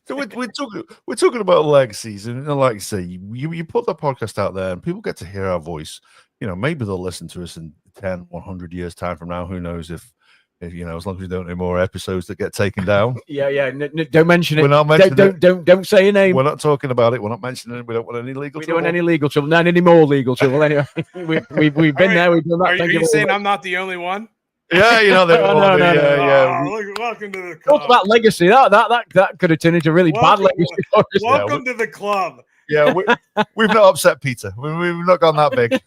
we're talking about legacies, and like you say, you put the podcast out there, and people get to hear our voice. You know, maybe they'll listen to us in 10, 100 years time from now. Who knows if you know, as long as we don't do more episodes that get taken down. Yeah. Don't mention it. We're not mentioning it. Don't say your name. We're not talking about it. We're not mentioning it. We don't want any legal trouble. We don't want any legal trouble. Not any more legal trouble. Anyway, we've been there. We've done that. Are you saying I'm not the only one? Yeah, you know that. No. Welcome to the club. Talk about legacy. That could have turned into a really bad legacy. Welcome to the club. Yeah, we've not upset Peter. We've not gone that big.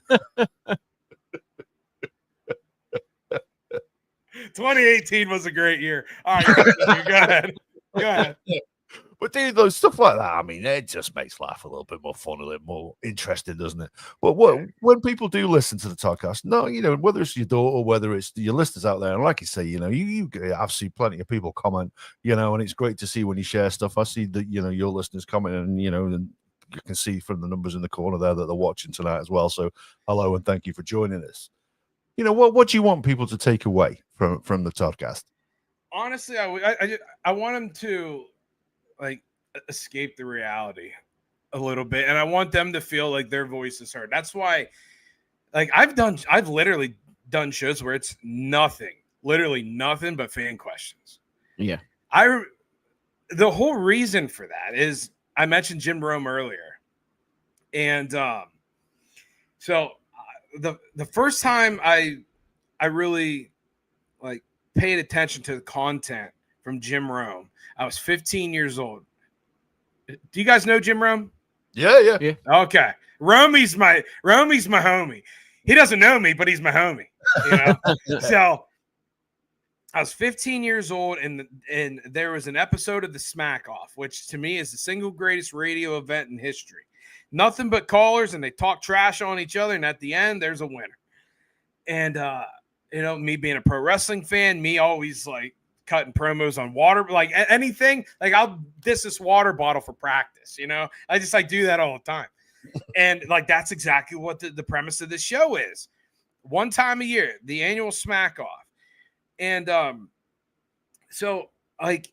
2018 was a great year. All right, go ahead. But dude, those stuff like that, I mean, it just makes life a little bit more fun, a little more interesting, doesn't it? But when people do listen to the podcast, no, you know, whether it's your daughter, whether it's your listeners out there, and like you say, you know, I've seen plenty of people comment, you know, and it's great to see when you share stuff. I see that, you know, your listeners comment, and you know, and you can see from the numbers in the corner there that they're watching tonight as well. So hello and thank you for joining us. You know, what do you want people to take away from the podcast? Honestly, I want them to like escape the reality a little bit, and I want them to feel like their voice is heard. That's why, like, I've literally done shows where it's literally nothing but fan questions. Yeah, the whole reason for that is I mentioned Jim Rome earlier, and so the first time I really like paid attention to the content from Jim Rome, I was 15 years old. Do you guys know Jim Rome? Yeah. Okay. Romey's my homie. He doesn't know me, but he's my homie. You know? So I was 15 years old, and there was an episode of the Smack Off, which to me is the single greatest radio event in history. nothing but callers, and they talk trash on each other, and at the end, there's a winner. And me being a pro wrestling fan, me always like cutting promos on water, like anything. Like I'll diss this water bottle for practice. I just like do that all the time. And like that's exactly what the premise of this show is. One time a year, the annual smack off. And so like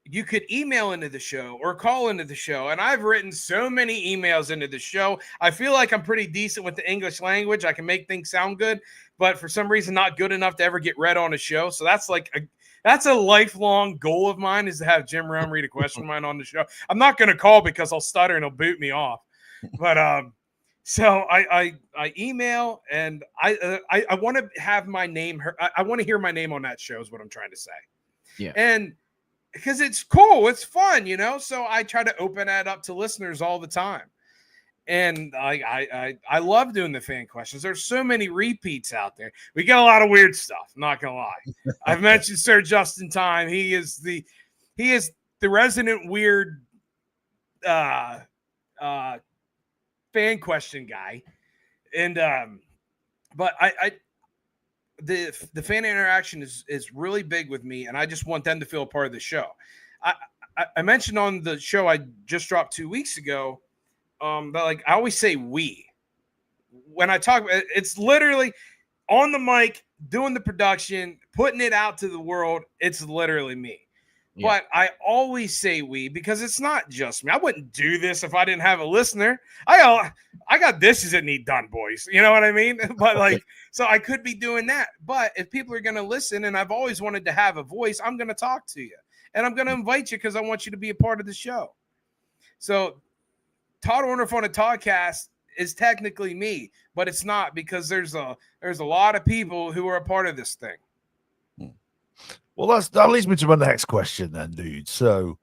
you could email into the show or call into the show. And I've written so many emails into the show. I feel like I'm pretty decent with the English language. I can make things sound good, but for some reason not good enough to ever get read on a show. So that's like that's a lifelong goal of mine, is to have Jim Rome read a question of mine on the show. I'm not going to call because I'll stutter and he'll boot me off. But so I email, and I want to have my name. I want to hear my name on that show is what I'm trying to say. Yeah. And because it's cool, it's fun, So I try to open that up to listeners all the time. And I love doing the fan questions. There's so many repeats out there. We get a lot of weird stuff. I'm not gonna lie. I've mentioned Sir Justin Time. He is the resident weird fan question guy. And but the fan interaction is really big with me, and I just want them to feel a part of the show. I mentioned on the show I just dropped 2 weeks ago, but like I always say we. When I talk, it's literally on the mic, doing the production, putting it out to the world. It's literally me. Yeah. But I always say we because it's not just me. I wouldn't do this if I didn't have a listener. I got dishes that need done, boys. You know what I mean? But like, so I could be doing that. But if people are going to listen, and I've always wanted to have a voice, I'm going to talk to you. And I'm going to invite you because I want you to be a part of the show. So Todd Orndorf on a Toddcast is technically me, but it's not, because there's a lot of people who are a part of this thing. Well, that leads me to my next question then, dude. So,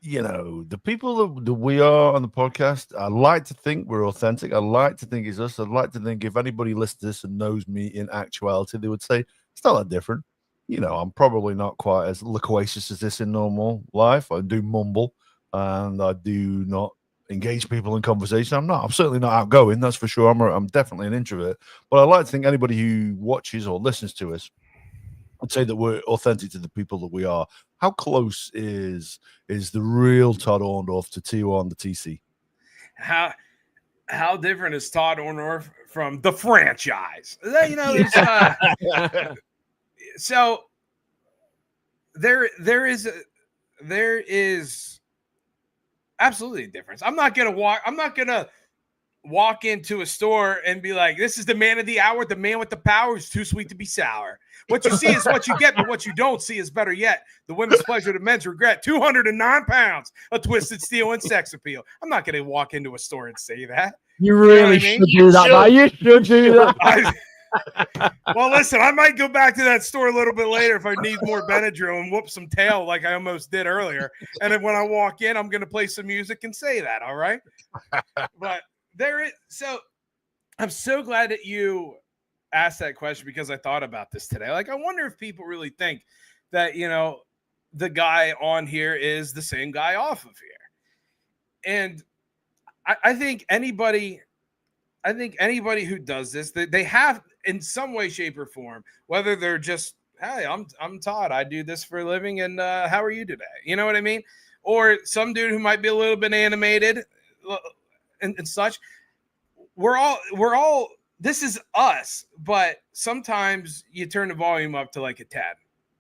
the people that we are on the podcast, I like to think we're authentic. I like to think it's us. I'd like to think if anybody listens to this and knows me in actuality, they would say, it's not that different. I'm probably not quite as loquacious as this in normal life. I do mumble, and I do not engage people in conversation. I'm certainly not outgoing, that's for sure. I'm definitely an introvert. But I like to think anybody who watches or listens to us, I'd say that we're authentic to the people that we are. How close is the real Todd Orndorf to T1, the TC? How different is Todd Orndorf from the franchise? So there is absolutely a difference. I'm not gonna walk into a store and be like, this is the man of the hour. The man with the power is too sweet to be sour. What you see is what you get, but what you don't see is better yet. The women's pleasure, the men's regret. 209 pounds of twisted steel and sex appeal. I'm not going to walk into a store and say that. You really should do that. You should do that. Well, listen, I might go back to that store a little bit later if I need more Benadryl and whoop some tail like I almost did earlier. And then when I walk in, I'm going to play some music and say that. All right. But so I'm so glad that you asked that question, because I thought about this today. Like, I wonder if people really think that, the guy on here is the same guy off of here. And I think anybody who does this, they have in some way, shape, or form, whether they're just, hey, I'm Todd, I do this for a living, and how are you today? You know what I mean? Or some dude who might be a little bit animated and such. We're all this is us, but sometimes you turn the volume up to like a 10.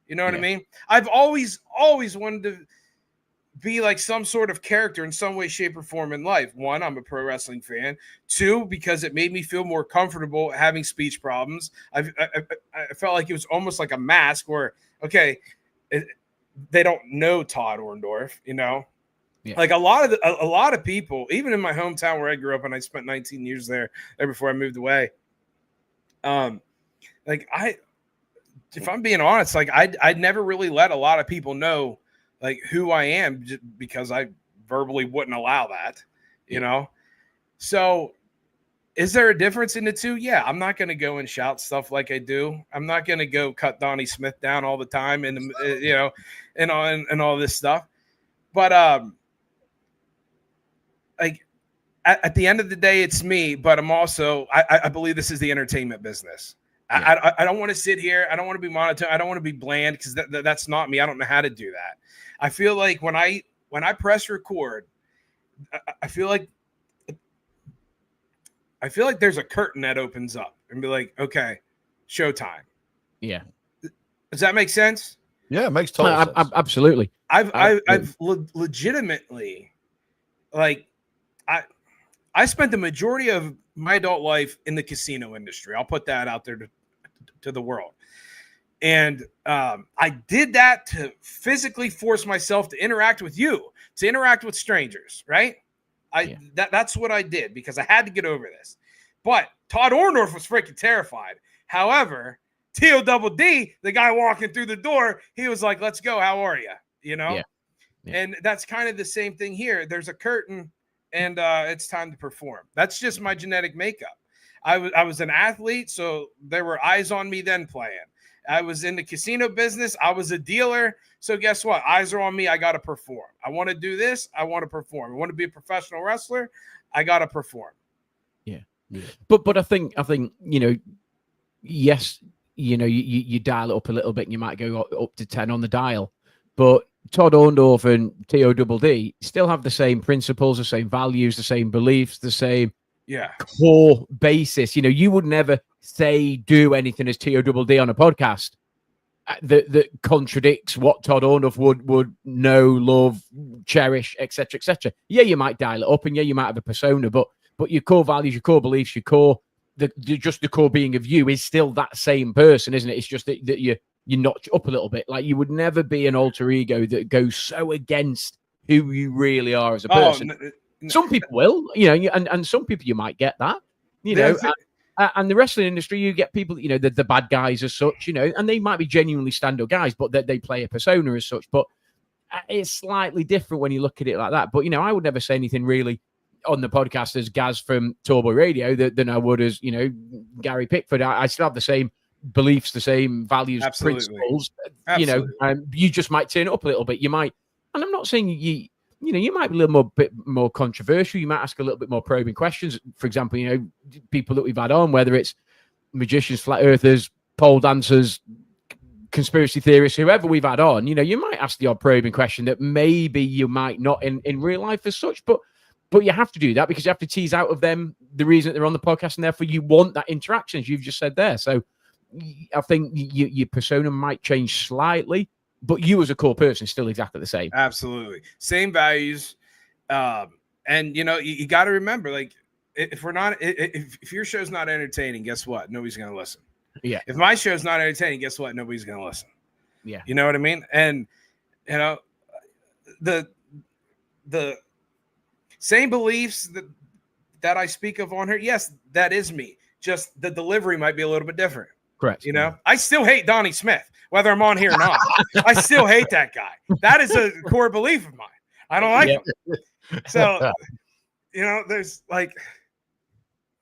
You know what I mean? I've always wanted to be like some sort of character in some way, shape, or form in life. One, I'm a pro wrestling fan. Two, because it made me feel more comfortable having speech problems. I felt like it was almost like a mask where, okay, they don't know Todd Orndorf, Yeah. Like a lot of people, even in my hometown where I grew up, and I spent 19 years there before I moved away. If I'm being honest, like I'd never really let a lot of people know like who I am, just because I verbally wouldn't allow that, So is there a difference in the two? Yeah, I'm not going to go and shout stuff like I do. I'm not going to go cut Donnie Smith down all the time, and and all this stuff. But like at the end of the day, it's me, but I'm also, I believe this is the entertainment business. Yeah. I don't want to sit here. I don't want to be monotone. I don't want to be bland because that's not me. I don't know how to do that. I feel like when I press record, I feel like there's a curtain that opens up and be like, okay, showtime. Yeah. Does that make sense? Yeah, it makes total sense. Absolutely. I've legitimately, like, I spent the majority of my adult life in the casino industry. I'll put that out there to the world. And I did that to physically force myself to interact with you, to interact with strangers, right? That's what I did because I had to get over this. But Todd Orndorf was freaking terrified. However, T.O.D., the guy walking through the door, he was like, let's go. How are you? You know? Yeah. And that's kind of the same thing here. There's a curtain and it's time to perform. That's just my genetic makeup. I was an athlete, so there were eyes on me then playing. I was in the casino business. I was a dealer. So guess what? Eyes are on me. I got to perform. I want to do this. I want to perform. I want to be a professional wrestler. I got to perform. Yeah. But I think, yes, you dial it up a little bit and you might go up to 10 on the dial. But Todd Orndorf and T.O.D. still have the same principles, the same values, the same beliefs, the same core basis. You would never do anything as T.O.D. on a podcast that contradicts what Todd Orndorf would know, love, cherish, etc., etc. Yeah, you might dial it up, and yeah, you might have a persona, but your core values, your core beliefs, your core, just the core being of you is still that same person, isn't it? It's just that you notch up a little bit. Like, you would never be an alter ego that goes so against who you really are as a person. Some people will, and some people you might get that, and the wrestling industry, you get people, the bad guys as such, and they might be genuinely stand-up guys, but they play a persona as such. But it's slightly different when you look at it like that. But, I would never say anything really on the podcast as Gaz from Tourboy Radio than I would as, Gary Pickford. I still have the same beliefs, the same values, principles. Absolutely. You just might turn it up a little bit. You might, and I'm not saying you might be a little bit more controversial. You might ask a little bit more probing questions. For example, people that we've had on, whether it's magicians, flat earthers, pole dancers, conspiracy theorists, whoever we've had on, you might ask the odd probing question that maybe you might not in real life as such, but you have to do that because you have to tease out of them the reason that they're on the podcast, and therefore you want that interaction, as you've just said there. So I think your persona might change slightly, but you as a core person is still exactly the same. Absolutely. Same values. And you got to remember, like, if your show's not entertaining, guess what? Nobody's going to listen. Yeah. If my show's not entertaining, guess what? Nobody's going to listen. Yeah. You know what I mean? And, the same beliefs that I speak of on here. Yes, that is me. Just the delivery might be a little bit different. Correct. I still hate Donnie Smith, whether I'm on here or not. I still hate that guy. That is a core belief of mine. I don't like him. So, there's like,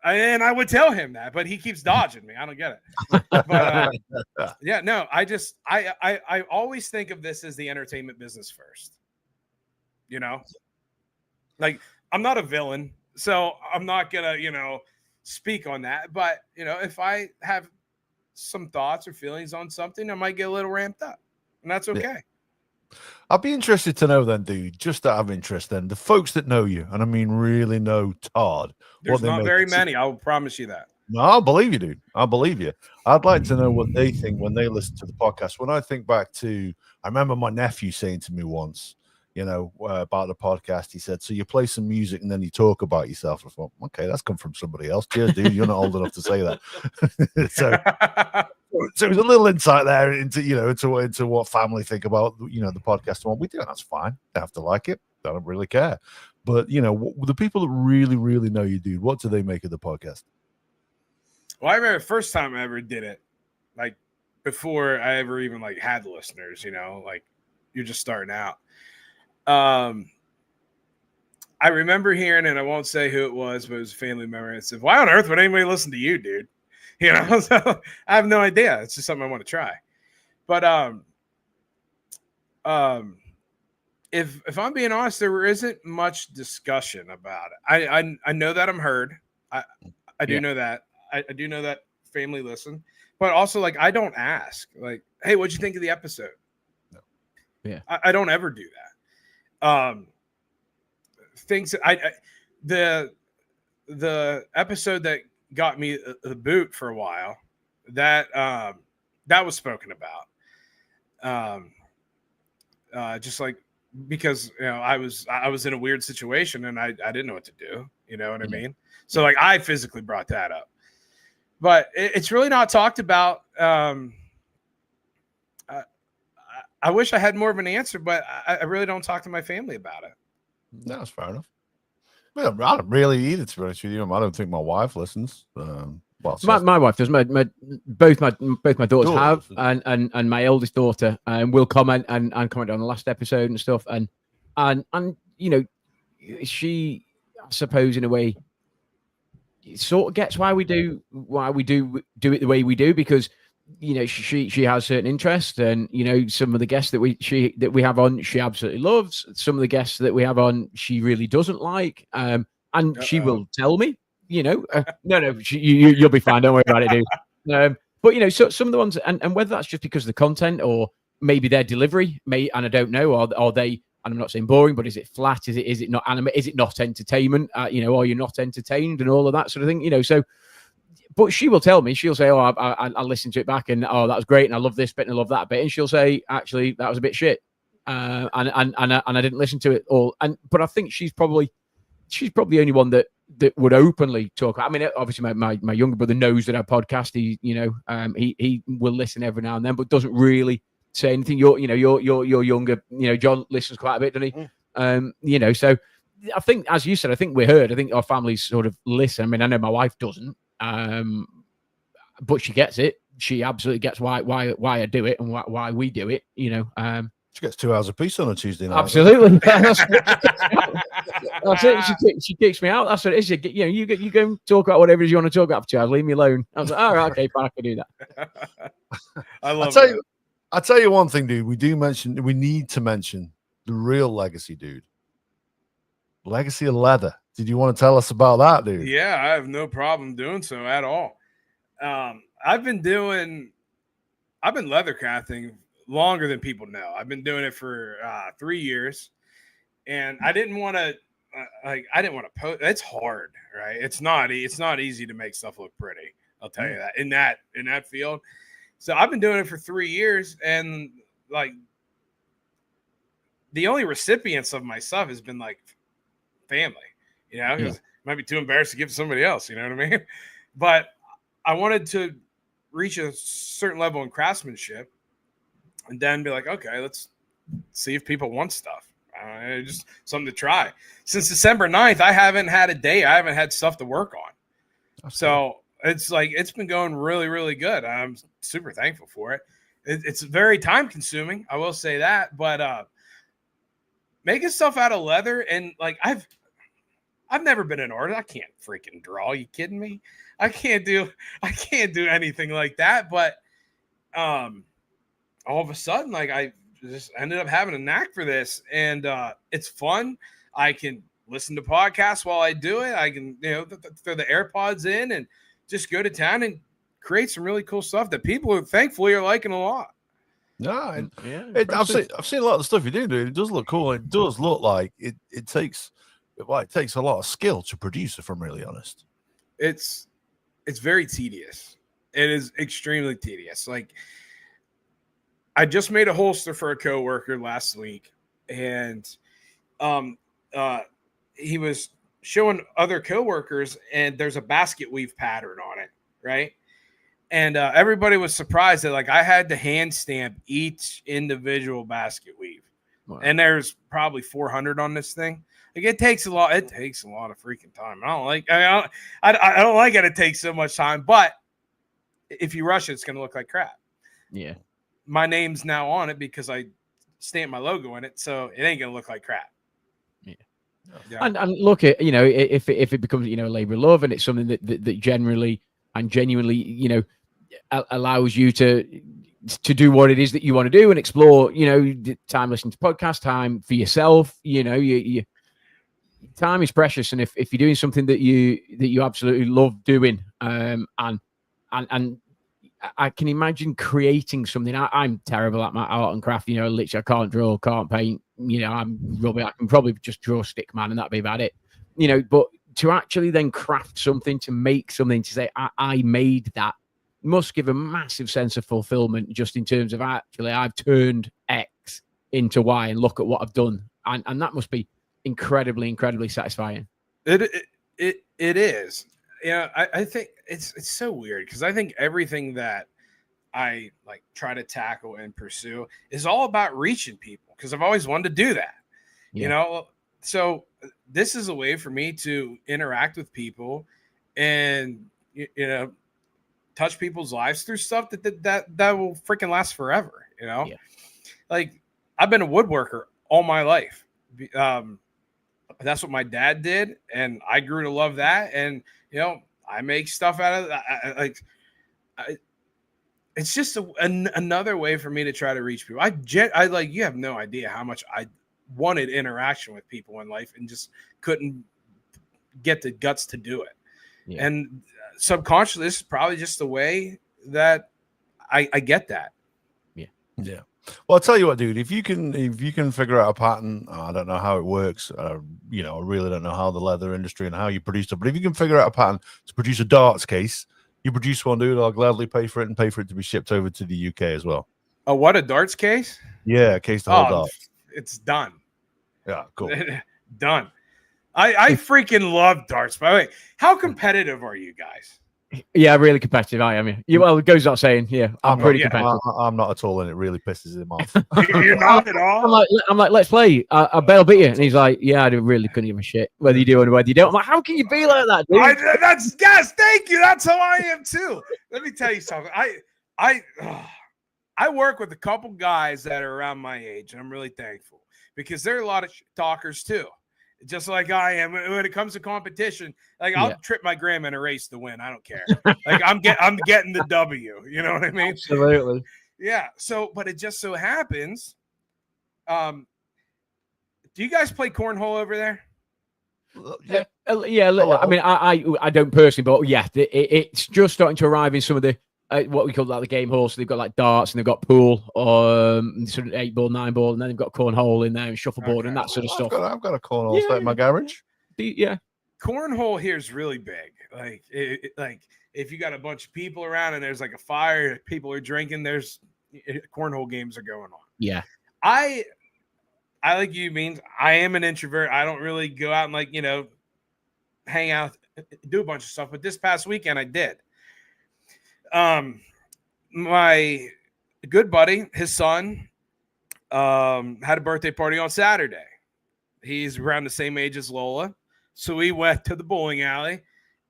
and I would tell him that, but he keeps dodging me. I don't get it. But I always think of this as the entertainment business first. Like, I'm not a villain, so I'm not gonna, speak on that. But if I have some thoughts or feelings on something, I might get a little ramped up, and that's okay. Yeah. I'd be interested to know then, dude, just out of interest then, the folks that know you, and I mean really know Todd. There's not very many, I will promise you that. No, I believe you, dude. I believe you. I'd like to know what they think when they listen to the podcast. When I think back to, I remember my nephew saying to me once, about the podcast, he said, so you play some music and then you talk about yourself. I thought, okay, that's come from somebody else. Cheers, dude. You're not old enough to say that. So it was a little insight there into what family think about, the podcast and what we do. And that's fine. They have to like it. I don't really care. But, the people that really, really know you, dude, what do they make of the podcast? Well, I remember the first time I ever did it, like before I ever even had listeners, like you're just starting out. I remember hearing, and I won't say who it was, but it was a family member, and said, why on earth would anybody listen to you, dude? So I have no idea. It's just something I want to try. But if I'm being honest, there isn't much discussion about it. I know that I'm heard. I do know that. I do know that family listen, but also like I don't ask like, hey, what'd you think of the episode? No. Yeah. I don't ever do that. Things the episode that got me the boot for a while, that was spoken about. Just like because I was in a weird situation and I didn't know what to do. You know what I mean? So like I physically brought that up, but it's really not talked about. I wish I had more of an answer, but I really don't talk to my family about it. No, that's fair enough. Well, I don't really either, to be honest with you. I don't think my wife listens. Well, my wife does. Both my daughters have, and my eldest daughter will comment and comment on the last episode and stuff, and she, I suppose, in a way, sort of gets why we do it the way we do, because she has certain interests, and some of the guests that we have on she absolutely loves. Some of the guests that we have on she really doesn't like, and she will tell me, no, you'll be fine, don't worry about it, dude. But so some of the ones, and whether that's just because of the content or maybe their delivery, and I don't know, or they, and I'm not saying boring, but is it flat? Is it not anime? Is it not entertainment? Are you not entertained and all of that sort of thing? So. But she will tell me, she'll say, oh, I listened to it back and, oh, that was great. And I love this bit and I love that bit. And she'll say, actually, that was a bit shit. And I didn't listen to it all. But I think she's probably the only one that would openly talk. I mean, obviously my younger brother knows that our podcast, he will listen every now and then, but doesn't really say anything. You're younger, John listens quite a bit, doesn't he? So I think, as you said, I think we're heard. I think our families sort of listen. I mean, I know my wife doesn't. But she gets it. She absolutely gets why I do it and why we do it. She gets 2 hours apiece on a Tuesday night. Absolutely. That's it. She kicks me out. That's what it is. You go and talk about whatever it is you want to talk about for 2 hours. Leave me alone. I was like, all right, okay, fine, I can do that. I'll tell you one thing, dude. We need to mention the real legacy, dude. Legacy of Leather. Did you want to tell us about that, dude? Yeah, I have no problem doing so at all. I've been leathercrafting longer than people know. I've been doing it for 3 years, and I didn't want to post. It's hard, right? It's not easy to make stuff look pretty. I'll tell you that in that field. So I've been doing it for 3 years, and like the only recipients of my stuff has been like family. Because it might be too embarrassed to give to somebody else, you know what I mean? But I wanted to reach a certain level in craftsmanship and then be like, okay, let's see if people want stuff. Just something to try. Since December 9th, I haven't had a day. I haven't had stuff to work on. So it's like, it's been going really, really good. I'm super thankful for it. It's very time consuming. I will say that, but making stuff out of leather, and like I've never been an artist. I can't freaking draw. You kidding me? I can't do anything like that. But all of a sudden, like I just ended up having a knack for this, and it's fun. I can listen to podcasts while I do it. I can throw the AirPods in and just go to town and create some really cool stuff that people thankfully are liking a lot. No, I've seen a lot of the stuff you do, dude. It does look cool. It does look like it takes a lot of skill to produce, if I'm really honest. It's very tedious. It is extremely tedious. Like, I just made a holster for a coworker last week, and he was showing other coworkers, and there's a basket weave pattern on it, right? And everybody was surprised that like I had to hand stamp each individual basket weave. Wow. And there's probably 400 on this thing. Like it takes a lot of freaking time. I don't like it. It takes so much time, but if you rush it, it's going to look like crap. Yeah. My name's now on it because I stamped my logo in it. So it ain't going to look like crap. Yeah. And look at, if it becomes, a labor of love, and it's something that generally and genuinely, allows you to to do what it is that you want to do and explore, time listening to podcasts, time for yourself, you time is precious. And if you're doing something that you absolutely love doing, and I can imagine creating something. I'm terrible at my art and craft, literally I can't draw, can't paint, I'm rubbish. I can probably just draw stick man and that'd be about it, but to actually then craft something, to make something, to say I made that, must give a massive sense of fulfillment, just in terms of actually I've turned X into Y and look at what I've done. And that must be incredibly, incredibly satisfying. It is. I think it's so weird, because I think everything that I like try to tackle and pursue is all about reaching people, because I've always wanted to do that. So this is a way for me to interact with people and touch people's lives through stuff that will freaking last forever. Like I've been a woodworker all my life. That's what my dad did, and I grew to love that. And I make stuff out of that. It's just another way for me to try to reach people. I like, you have no idea how much I wanted interaction with people in life and just couldn't get the guts to do it. Yeah. And subconsciously, this is probably just the way that I get that. Yeah. Well, I'll tell you what, dude, if you can figure out a pattern, I don't know how it works. I really don't know how the leather industry and how you produce it, but if you can figure out a pattern to produce a darts case, you produce one, dude, I'll gladly pay for it and pay for it to be shipped over to the UK as well. Oh, what, a darts case? Yeah, a case to hold darts. It's done. Yeah, cool. Done. I freaking love darts. By the way, how competitive are you guys? Yeah, really competitive. I am. Yeah. Well, it goes without saying. Yeah, I'm pretty competitive. I'm not at all, and it really pisses him off. You're not at all. I'm like, let's play. I bet I'll beat you. And he's like, yeah, I really couldn't give a shit whether you do or whether you don't. I'm like, how can you be like that, dude? Yes, thank you. That's how I am too. Let me tell you something. I work with a couple guys that are around my age, and I'm really thankful, because there are a lot of talkers too. Just like I am when it comes to competition. Like I'll trip my grandma in a race to win. I don't care. Like I'm getting the W. You know what I mean? Absolutely. Yeah. So, but it just so happens. Do you guys play cornhole over there? Yeah. I mean, I don't personally, but yeah, it's just starting to arrive in some of the what we call like the game halls. So they've got like darts and they've got pool, sort of 8-ball, 9-ball, and then they've got cornhole in there and shuffleboard and that sort of stuff. I've got a cornhole set in my garage. Yeah, cornhole here is really big. Like, like if you got a bunch of people around and there's like a fire, people are drinking, there's cornhole games are going on. Yeah, I like you. Means I am an introvert. I don't really go out and like hang out, do a bunch of stuff. But this past weekend I did. My good buddy, his son, had a birthday party on Saturday. He's around the same age as Lola. So we went to the bowling alley,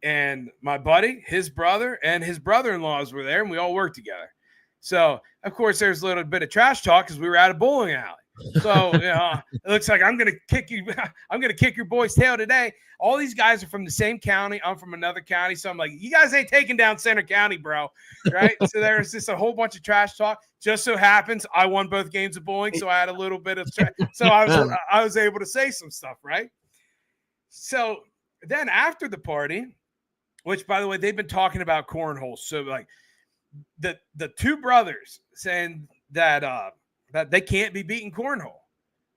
and my buddy, his brother, and his brother-in-laws were there, and we all worked together. So, of course, there's a little bit of trash talk because we were at a bowling alley. So, it looks like I'm going to kick you. I'm going to kick your boy's tail today. All these guys are from the same county. I'm from another county. So I'm like, you guys ain't taking down Center County, bro. Right. So there's just a whole bunch of trash talk. Just so happens I won both games of bowling. So I had a little bit of so I was able to say some stuff. Right. So then after the party, which, by the way, they've been talking about cornhole. So like the two brothers saying that that they can't be beating cornhole.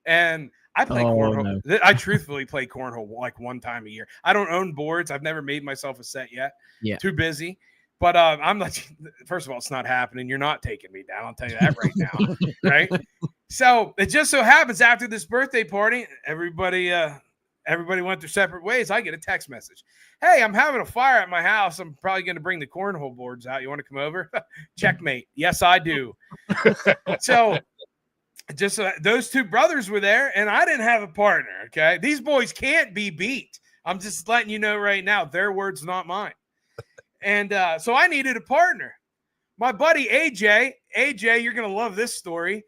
And I play cornhole. No. I truthfully play cornhole like one time a year. I don't own boards. I've never made myself a set yet. Yeah. Too busy. But I'm like, first of all, it's not happening. You're not taking me down. I'll tell you that right now. Right. So it just so happens after this birthday party, everybody went their separate ways. I get a text message. Hey, I'm having a fire at my house. I'm probably going to bring the cornhole boards out. You want to come over? Checkmate. Yes, I do. So just those two brothers were there, and I didn't have a partner. Okay. These boys can't be beat. I'm just letting you know right now, their words, not mine. And so I needed a partner. My buddy, AJ, you're going to love this story.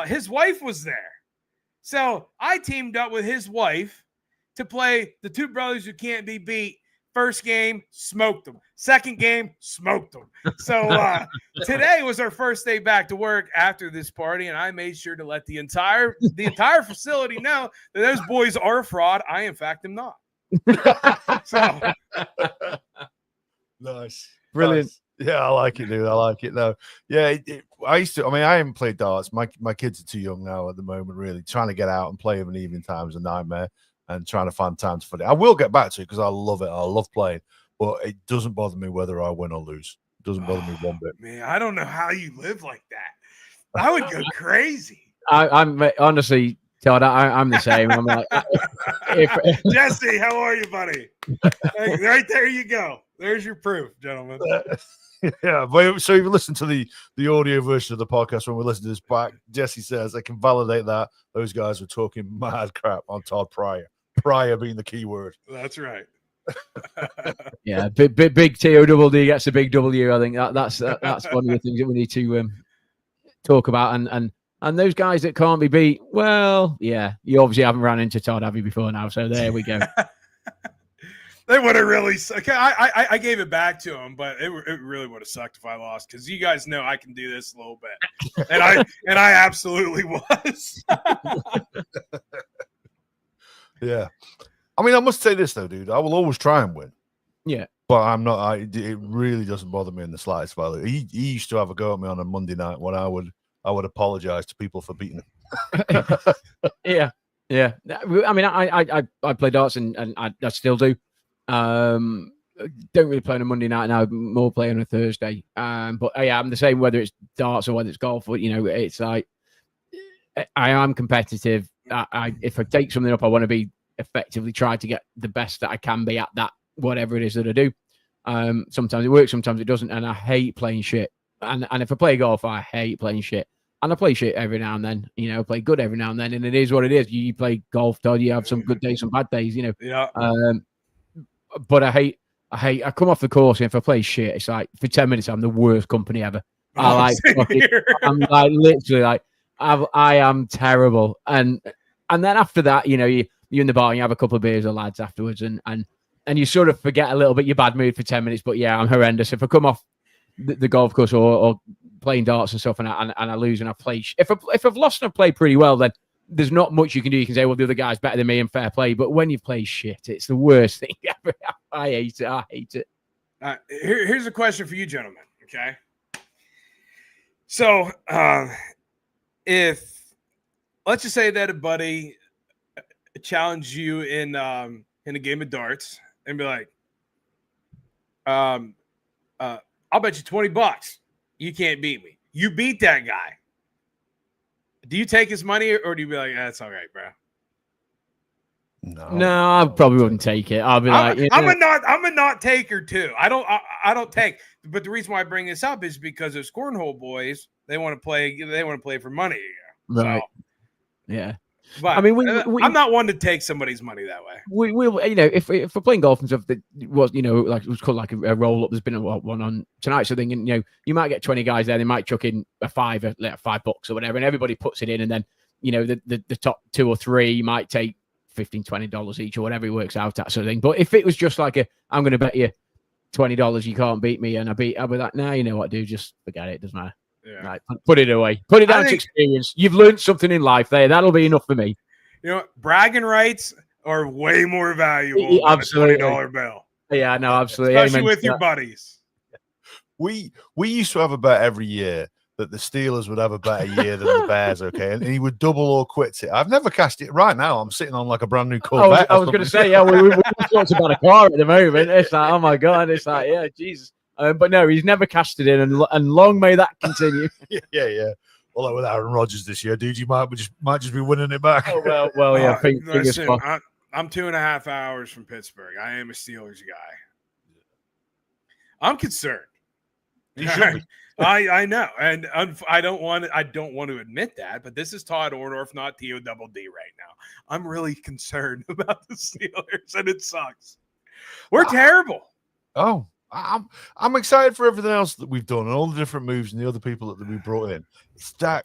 His wife was there. So I teamed up with his wife to play the two brothers who can't be beat First game, smoked them. Second game, smoked them. So today was our first day back to work after this party, and I made sure to let the entire facility know that those boys are a fraud. I, in fact, am not. So nice. Brilliant. Nice. Yeah, I like it, dude. I like it, though. Yeah, I used to. I mean, I haven't played darts. My kids are too young now at the moment, really. Trying to get out and play them in evening time is a nightmare, and trying to find time for it. I will get back to it because I love it. I love playing, but it doesn't bother me whether I win or lose. It doesn't bother me one bit. Man, I don't know how you live like that. I would go crazy. I'm honestly, Todd, I'm the same. I'm like, Jesse, how are you, buddy? Hey, right there you go. There's your proof, gentlemen. Yeah, but so if you listen to the audio version of the podcast when we listen to this back, Jesse says I can validate that those guys were talking mad crap on Todd Pryor. Pryor being the key word. That's right. Yeah, big TODD gets a big W. I think that's one of the things that we need to talk about. And those guys that can't be beat, well, yeah, you obviously haven't run into Todd, have you, before now? So there we go. They would have really sucked. I gave it back to him, but it really would have sucked if I lost because you guys know I can do this a little bit, and I absolutely was. Yeah, I mean, I must say this though, dude. I will always try and win. Yeah, but I'm not. It really doesn't bother me in the slightest. Value. He used to have a go at me on a Monday night when I would apologize to people for beating him. Yeah. I mean, I play darts and I still do. Don't really play on a Monday night now. More play on a Thursday. But yeah, I'm the same whether it's darts or whether it's golf. But it's like I am competitive. If I take something up, I want to be effectively try to get the best that I can be at that whatever it is that I do. Sometimes it works, sometimes it doesn't, and I hate playing shit. And if I play golf, I hate playing shit. And I play shit every now and then, play good every now and then, and it is what it is. You play golf, Todd, you have some good days, some bad days, Yeah. But I come off the course, and if I play shit, it's like for 10 minutes, I'm the worst company ever. I'm like literally like, I am terrible. And then after that, you're in the bar and you have a couple of beers with lads afterwards, and you sort of forget a little bit your bad mood for 10 minutes. But yeah, I'm horrendous. If I come off the golf course or playing darts and stuff, and I lose and I play. If I've lost and I play pretty well, then there's not much you can do. You can say, well, the other guy's better than me and fair play. But when you play shit, it's the worst thing ever. I hate it. Here's a question for you, gentlemen. Okay. So if let's just say that a buddy challenged you in a game of darts and be like, I'll bet you $20 you can't beat me. You beat that guy. Do you take his money or do you be like, that's all right, bro? No, I probably wouldn't take it. I'll be like, I'm a not taker too. I don't take. But the reason why I bring this up is because those cornhole boys, they want to play for money. Right. So, yeah. But I mean, I'm not one to take somebody's money that way. We'll if we're playing golf and stuff, that was like it was called like a roll up. There's been one on tonight, so then you might get 20 guys there. They might chuck in a $5 or whatever, and everybody puts it in, and then the top 2 or 3 might take $15-$20 each or whatever it works out at, sort of thing. But if it was just like I'm going to bet you $20 you can't beat me, and I'll be like, nah, you know what, dude, just forget it. It doesn't matter. Yeah. Right, put it away. Put it down to experience. You've learned something in life there. That'll be enough for me. Bragging rights are way more valuable absolutely. than a $20 bill. Yeah, no, absolutely. Especially with your buddies. We used to have a bet every year that the Steelers would have a better year than the Bears, okay? And he would double or quit it. I've never cashed it. Right now, I'm sitting on like a brand new Corvette. I was going to say, yeah, we talked about a car at the moment. It's like, oh my God. It's like, yeah, Jesus. But no, he's never cashed it in, and long may that continue. Yeah. Although with Aaron Rodgers this year, dude, you might just be winning it back. Oh, well, yeah. Listen, I'm 2.5 hours from Pittsburgh. I am a Steelers guy. I'm concerned. You should be. I know, and I don't want to admit that, but this is Todd Orndorf, not TODD right now. I'm really concerned about the Steelers, and it sucks. We're terrible. Oh. I'm excited for everything else that we've done and all the different moves and the other people that we brought in. It's that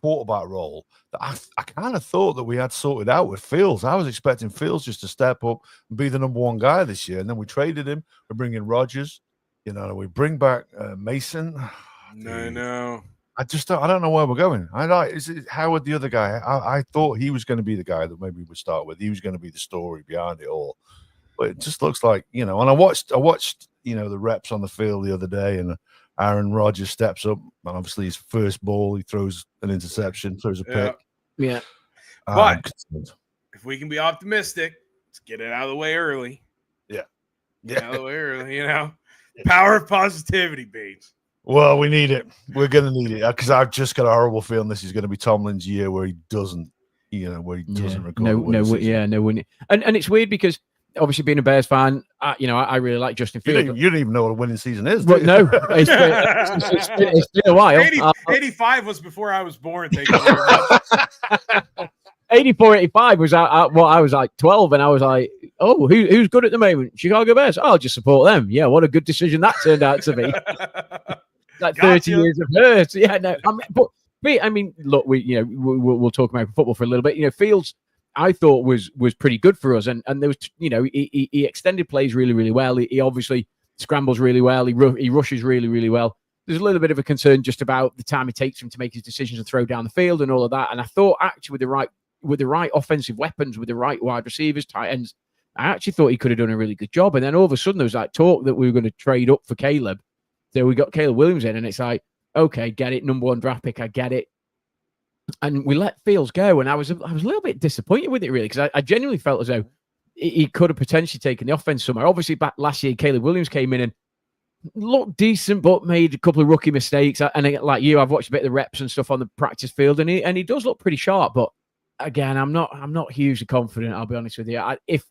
quarterback role that I kind of thought that we had sorted out with Fields. I was expecting Fields just to step up and be the number one guy this year. And then we traded him. We bring in Rodgers. You know, we bring back Mason. No. I don't know where we're going. Is it Howard, the other guy? I thought he was going to be the guy that maybe we'd start with. He was going to be the story behind it all. But it just looks like, you know, and I watched, you know, the reps on the field the other day, and Aaron Rodgers steps up, and obviously his first ball, he throws an interception, throws a pick. Yeah. But if we can be optimistic, let's get it out of the way early. Yeah. Get out of the way early, you know. Power of positivity, Bates. Well, we need it. We're going to need it because I've just got a horrible feeling this is going to be Tomlin's year where he doesn't, you know, where he doesn't record. And it's weird because obviously being a Bears fan, you know, I really like Justin Fields. You don't even know what a winning season is. But no, it's been a while. 85 was before I was born. Thank you very much. 84, 85 was I was like 12, and I was like, oh, who's good at the moment? Chicago Bears. Oh, I'll just support them. Yeah, what a good decision that turned out to be. Like 30 years of hurt. Yeah, no, I mean, look, we'll talk about football for a little bit. You know, Fields, I thought was pretty good for us, and there was, you know, he extended plays really, really well. He obviously scrambles really well. He rushes really, really well. There's a little bit of a concern just about the time it takes him to make his decisions and throw down the field and all of that. And I thought actually with the right offensive weapons, with the right wide receivers, tight ends, I actually thought he could have done a really good job. And then all of a sudden there was like talk that we were going to trade up for Caleb. So we got Caleb Williams in, and it's like, okay, get it, number one draft pick, I get it. And we let Fields go, and I was a little bit disappointed with it, really, because I genuinely felt as though he could have potentially taken the offense somewhere. Obviously, back last year, Caleb Williams came in and looked decent, but made a couple of rookie mistakes. And like you, I've watched a bit of the reps and stuff on the practice field, and he does look pretty sharp. But again, I'm not hugely confident. I'll be honest with you. If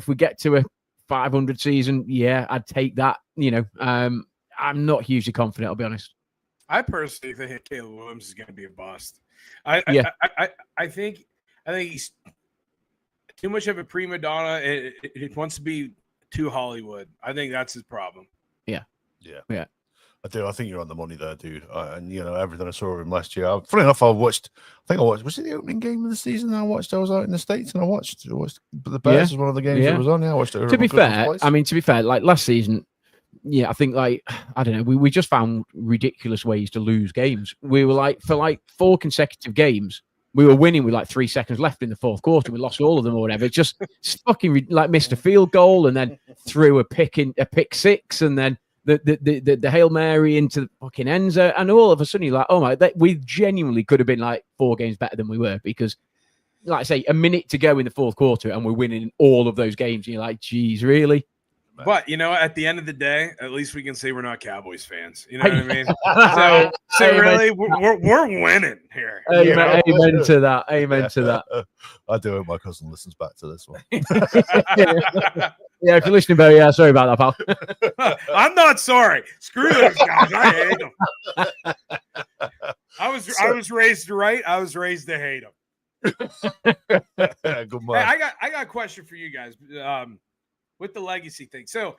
we get to a 500 season, yeah, I'd take that. You know, I'm not hugely confident. I'll be honest. I personally think Caleb Williams is going to be a bust. I think he's too much of a prima donna. It wants to be too Hollywood. I think that's his problem. Yeah. I do. I think you're on the money there, dude. And you know everything I saw of him last year. Funny enough, was it the opening game of the season I watched? I was out in the States and I watched the Bears was one of the games that was on. Yeah, I watched it. To be fair, like last season, yeah, I think I don't know, we just found ridiculous ways to lose games. We were like, for like 4 consecutive games, we were winning with like 3 seconds left in the fourth quarter. We lost all of them or whatever. It's just fucking like missed a field goal and then threw a pick six, and then the Hail Mary into the fucking end zone, and all of a sudden you're like, oh my, we genuinely could have been like 4 games better than we were, because like I say, a minute to go in the fourth quarter and we're winning all of those games. And you're like, geez, really? But, you know, at the end of the day, at least we can say we're not Cowboys fans. You know what I mean? So really, we're winning here. Amen to that. Amen to that. I do hope my cousin listens back to this one. Yeah, if you're listening, Barry, yeah, sorry about that, pal. I'm not sorry. Screw those guys. I hate them. I was raised right. I was raised to hate them. Good man. Hey, I got a question for you guys. With the legacy thing. So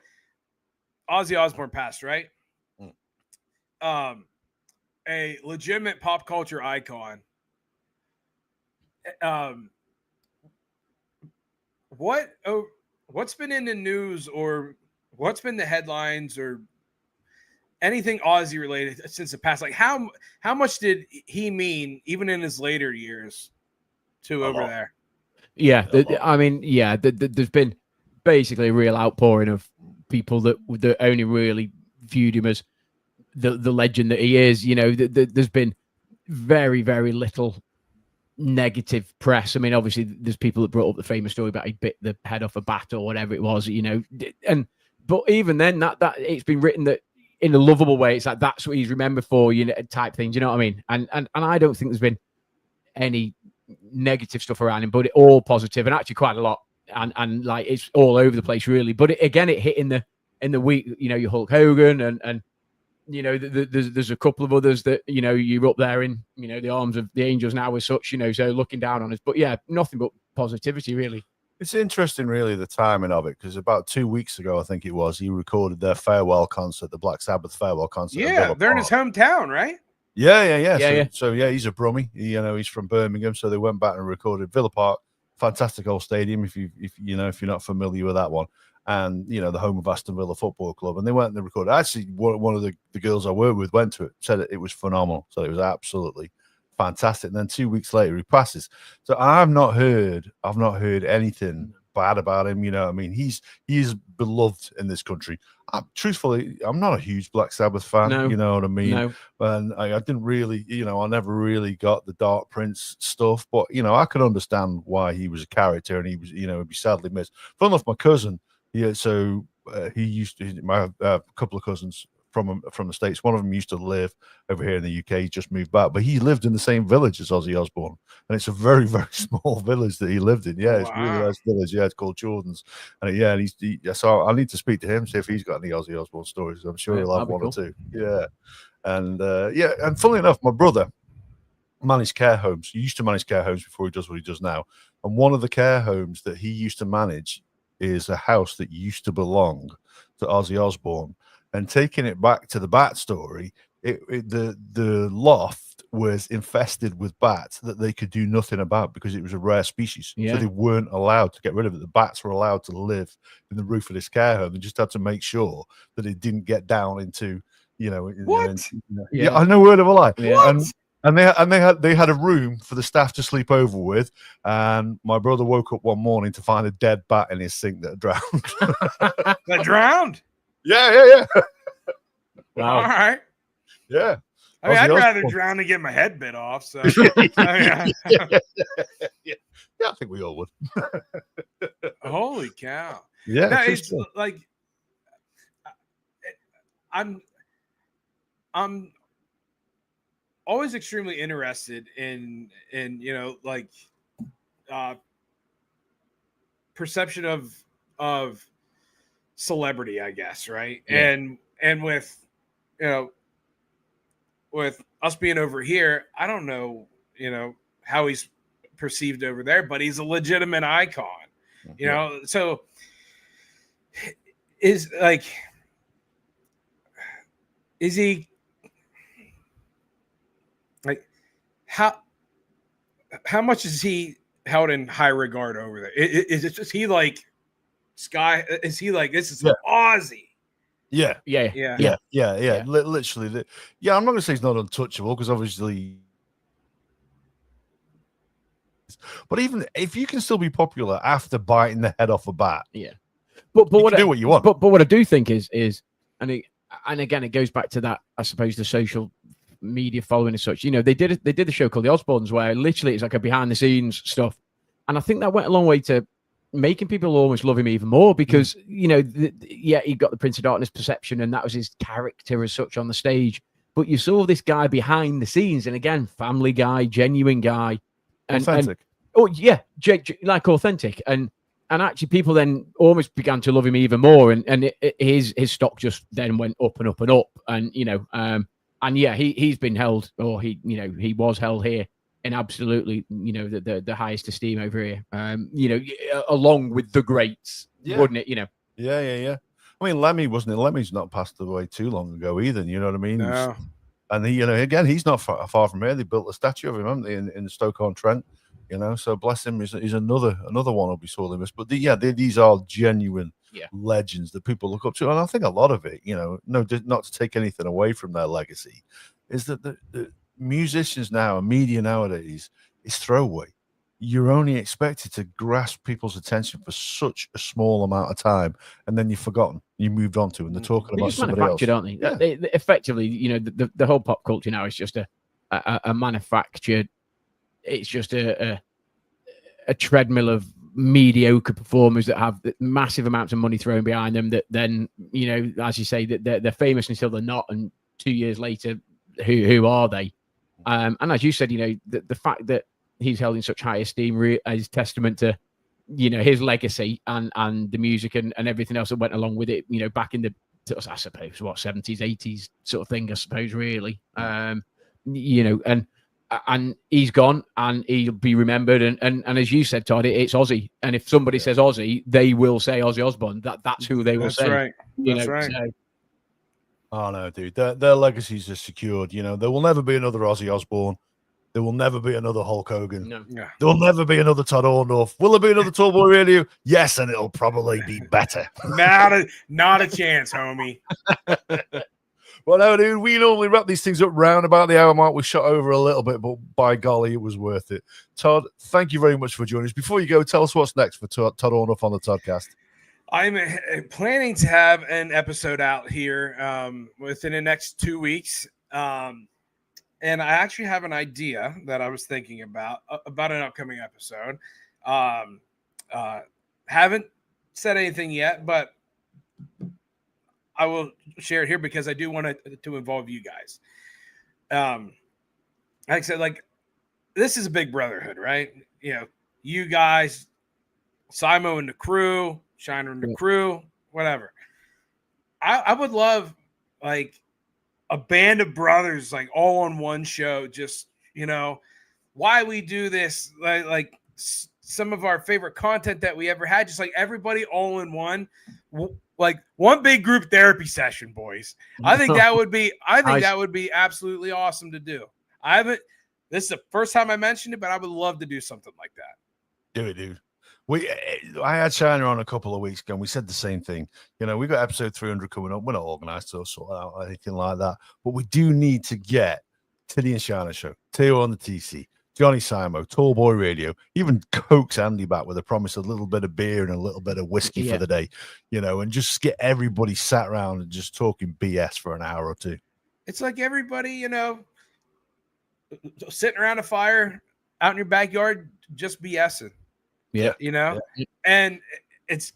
Ozzy Osbourne passed, right? A legitimate pop culture icon. What's been in the news, or what's been the headlines or anything Ozzy related since the past? Like how much did he mean even in his later years to over there? Yeah. There's been basically a real outpouring of people that only really viewed him as the legend that he is. You know, there's been very, very little negative press. I mean, obviously, there's people that brought up the famous story about he bit the head off a bat or whatever it was. You know, but even then, that it's been written that in a lovable way. It's like that's what he's remembered for. You know, type thing. Do you know what I mean? And I don't think there's been any negative stuff around him, but it all positive, and actually quite a lot. And like it's all over the place, really. But it hit in the week. You know, your Hulk Hogan and you know there's a couple of others that you know you're up there in the arms of the angels now as such. You know, so looking down on us. But yeah, nothing but positivity, really. It's interesting, really, the timing of it, because about 2 weeks ago, I think it was, he recorded their farewell concert, the Black Sabbath farewell concert. Yeah, they're in his hometown, right? Yeah. So he's a Brummie. He's from Birmingham, so they went back and recorded Villa Park. Fantastic old stadium. If you're not familiar with that one, and the home of Aston Villa Football Club, and they went and they recorded. Actually, one of the girls I worked with went to it, said it was phenomenal. So it was absolutely fantastic. And then 2 weeks later, he passes. So I've not heard anything bad about him. He is beloved in this country. Truthfully, I'm not a huge Black Sabbath fan. No, you know what I mean? No. And I didn't really, I never really got the Dark Prince stuff. But I could understand why he was a character, and he was, he'd be sadly missed. Fun enough, my cousin. Yeah, so he used to. My couple of cousins from the States. One of them used to live over here in the UK. He just moved back, but he lived in the same village as Ozzy Osbourne, and it's a very, very small village that he lived in. Yeah, it's a really nice village. Yeah, it's called Jordan's, and so I need to speak to him, see if he's got any Ozzy Osbourne stories. I'm sure he'll have one or two. Yeah, and and funnily enough, my brother managed care homes. He used to manage care homes before he does what he does now, and one of the care homes that he used to manage is a house that used to belong to Ozzy Osbourne. And taking it back to the bat story, the loft was infested with bats that they could do nothing about because it was a rare species. Yeah. So they weren't allowed to get rid of it. The bats were allowed to live in the roof of this care home. They just had to make sure that it didn't get down into, What? Yeah, I know, word of a lie. Yeah. And they had a room for the staff to sleep over with, and my brother woke up one morning to find a dead bat in his sink that had drowned. That drowned? Yeah. Wow. All right. Yeah. I mean, I'd rather drown than get my head bit off. So, yeah, I think we all would. Holy cow! Yeah, no, it's like I'm always extremely interested in perception of celebrity, I guess, right? Yeah. And with with us being over here, I don't know, how he's perceived over there, but he's a legitimate icon, so is he like how much is he held in high regard over there? Is he like Sky? Is he like, this is Ozzy? Yeah. Literally, I'm not going to say he's not untouchable because obviously, but even if you can still be popular after biting the head off a bat, but you can do what you want. But what I do think is and again, it goes back to that, I suppose, the social media following and such. They did a show called The Osbournes where literally it's like a behind the scenes stuff, and I think that went a long way to making people almost love him even more because he got the Prince of Darkness perception, and that was his character as such on the stage. But you saw this guy behind the scenes, and again, family guy, genuine guy, and authentic. Like authentic, and actually people then almost began to love him even more, and his stock just then went up and up and up, and he's been held, or he was held here in absolutely, the highest esteem over here. Along with the greats, wouldn't it? Yeah. I mean, Lemmy wasn't it? Lemmy's not passed away too long ago either. You know what I mean? No. And he, again, he's not far from here. They built a statue of him, haven't they, in Stoke-on-Trent? So bless him. He's another one who'll be sorely missed. But these are genuine legends that people look up to, and I think a lot of it, not to take anything away from their legacy, is that the musicians now and media nowadays is throwaway. You're only expected to grasp people's attention for such a small amount of time, and then you've forgotten. You moved on to, and they're talking about somebody else. Aren't they? Yeah. They effectively, the whole pop culture now is just a manufactured. It's just a treadmill of mediocre performers that have massive amounts of money thrown behind them. That then, as you say, that they're famous until they're not, and 2 years later, who are they? And as you said, the fact that he's held in such high esteem is testament to, his legacy and the music and everything else that went along with it. Back in the, I suppose, 70s, 80s sort of thing. I suppose really, and he's gone and he'll be remembered. And as you said, Todd, it's Ozzy. And if somebody says Ozzy, they will say Ozzy Osbourne. That's who they will say. Right. That's right. Oh no, dude, their legacies are secured. You know, there will never be another Ozzy Osbourne. There will never be another Hulk Hogan. No. Yeah. There will never be another Todd Orndorf. Will there be another Tall Boy Radio? Yes, and it'll probably be better. Not a chance, homie. Well, no, dude, we normally wrap these things up round about the hour mark. We shot over a little bit, but by golly, it was worth it. Todd, thank you very much for joining us. Before you go, tell us what's next for Todd Orndorf on the Toddcast. I'm planning to have an episode out here within the next 2 weeks. And I actually have an idea that I was thinking about an upcoming episode. Haven't said anything yet, but I will share it here because I do want to involve you guys. Like I said, like, this is a big brotherhood, right? You know, you guys, Simo and the crew, Shiner and the crew, whatever. I would love, like, a band of brothers, like, all on one show. Just, you know, why we do this, like some of our favorite content that we ever had, just like everybody all in one, like one big group therapy session, boys. I think that would be absolutely awesome to do. This is the first time I mentioned it, but I would love to do something like that. Do it, dude. I had Shiner on a couple of weeks ago, and we said the same thing. You know, we got episode 300 coming up. We're not organized to sort out anything like that, but we do need to get Tiddy and Shiner show, Theo on the TC, Johnny Simo, Tall Boy Radio, even coax Andy back with a promise of a little bit of beer and a little bit of whiskey for the day, you know, and just get everybody sat around and just talking BS for an hour or two. It's like everybody, you know, sitting around a fire out in your backyard, just BSing. Yeah. You know, and it's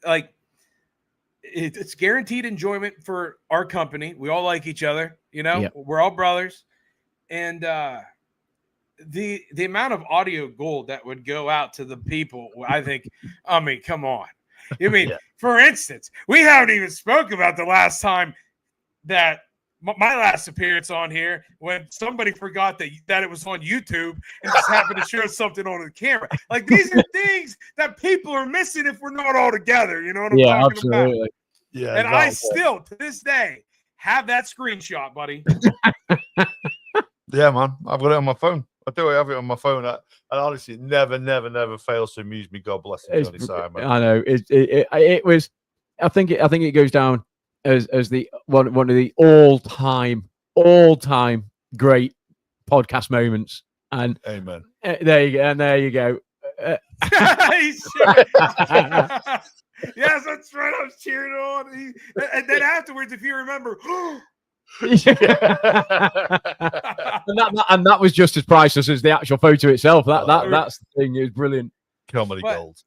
like, it's guaranteed enjoyment for our company. We all like each other, you know, we're all brothers. And the amount of audio gold that would go out to the people, I mean, come on. I mean, for instance, we haven't even spoke about the last time that my last appearance on here, when somebody forgot that it was on YouTube and just happened to show something on the camera. Like, these are things that people are missing if we're not all together. You know what I'm talking about? Yeah, and I still, to this day, have that screenshot, buddy. Yeah, man. I've got it on my phone. I do have it on my phone. And honestly, it never fails to amuse me. God bless him, Johnny Simon. I know. It was. I think it goes down as the one of the all time great podcast moments. And amen. There you go. Yes, that's right. I was cheering on. And then afterwards, if you remember, and that was just as priceless as the actual photo itself. That's the thing. It was brilliant. Comedy gold.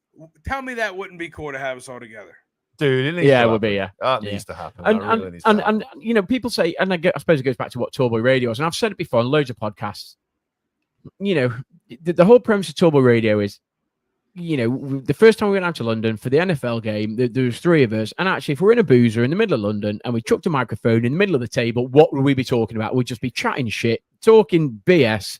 Tell me that wouldn't be cool to have us all together. Dude, it would be, yeah. That needs to happen. And you know, people say, and I suppose it goes back to what Tall Boy Radio is, and I've said it before on loads of podcasts. You know, the whole premise of Tall Boy Radio is, you know, the first time we went out to London for the NFL game, there was three of us, and actually, if we're in a boozer in the middle of London and we chucked a microphone in the middle of the table, what would we be talking about? We'd just be chatting shit, talking BS,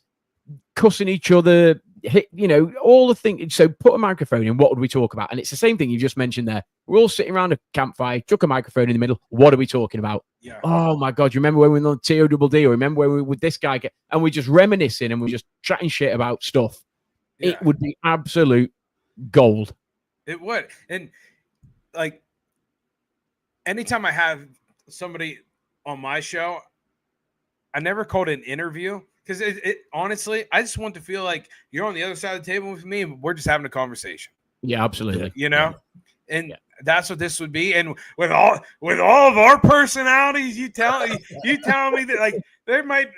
cussing each other. You know, all the things. So put a microphone in, what would we talk about? And it's the same thing you just mentioned there. We're all sitting around a campfire, chuck a microphone in the middle. What are we talking about? Yeah. Oh my God, you remember when we were on TODD, or remember when we were with this guy? And we're just reminiscing and we're just chatting shit about stuff. Yeah. It would be absolute gold. It would. And like, anytime I have somebody on my show, I never called it an interview. Because it honestly, I just want to feel like you're on the other side of the table with me and we're just having a conversation. Yeah, absolutely. You know? And that's what this would be. And with all of our personalities, you tell me that, like, there might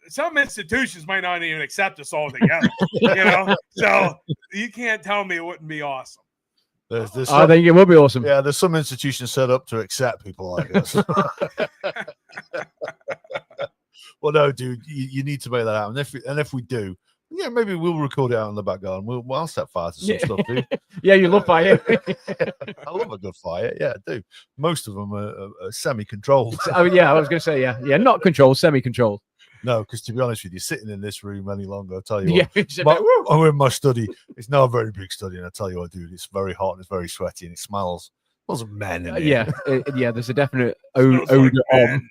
some institutions might not even accept us all together. You know? So you can't tell me it wouldn't be awesome. I think it would be awesome. Yeah, there's some institutions set up to accept people like us. Well, no, dude, you need to make that happen. And if we do, yeah, maybe we'll record it out in the back garden. I'll set fire to some stuff, dude. Yeah, you love fire. I love a good fire. Yeah, I do. Most of them are semi-controlled. Oh, yeah, I was going to say, yeah, not controlled, semi-controlled. No, because to be honest with you, sitting in this room any longer, I'll tell you what, I'm in my study. It's not a very big study, and I tell you what, dude, it's very hot and it's very sweaty and it smells. Wasn't men in Yeah, here. yeah. There's a definite Smells odor like on.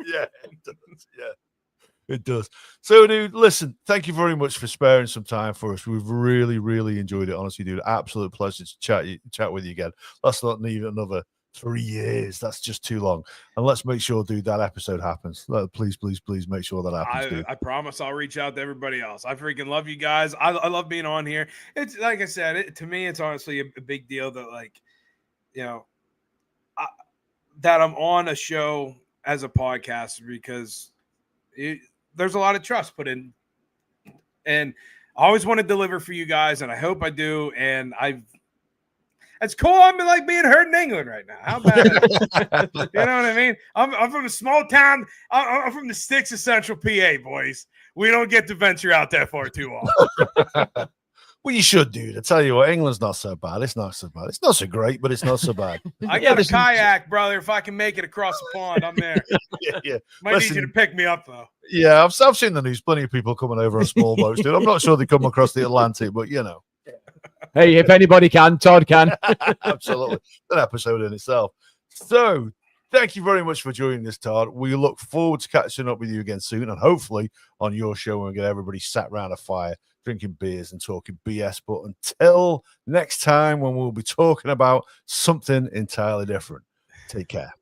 Yeah, it does. Yeah, it does. So, dude, listen, thank you very much for sparing some time for us. We've really, really enjoyed it. Honestly, dude, absolute pleasure to chat with you again. Let's not need another 3 years. That's just too long. And let's make sure, dude, that episode happens. Please, please, please make sure that happens, dude. I promise I'll reach out to everybody else. I freaking love you guys. I love being on here. It's like I said, to me, it's honestly a big deal that, like, you know, that I'm on a show as a podcaster because there's a lot of trust put in, and I always want to deliver for you guys, and I hope I do. And it's cool. I'm like being heard in England right now. How bad? You know what I mean? I'm from a small town. I'm from the sticks of Central PA, boys. We don't get to venture out that far too often. Well, you should, dude. I tell you what, England's not so bad. It's not so bad. It's not so great, but it's not so bad. I got a kayak, brother. If I can make it across the pond, I'm there. Yeah. Might need you to pick me up, though. Yeah, I've seen the news. Plenty of people coming over on small boats, dude. I'm not sure they come across the Atlantic, but you know. Hey, if anybody can, Todd can. Absolutely. An episode in itself. So, thank you very much for joining us, Todd. We look forward to catching up with you again soon, and hopefully on your show when we get everybody sat around a fire, drinking beers and talking BS. But until next time, when we'll be talking about something entirely different, take care.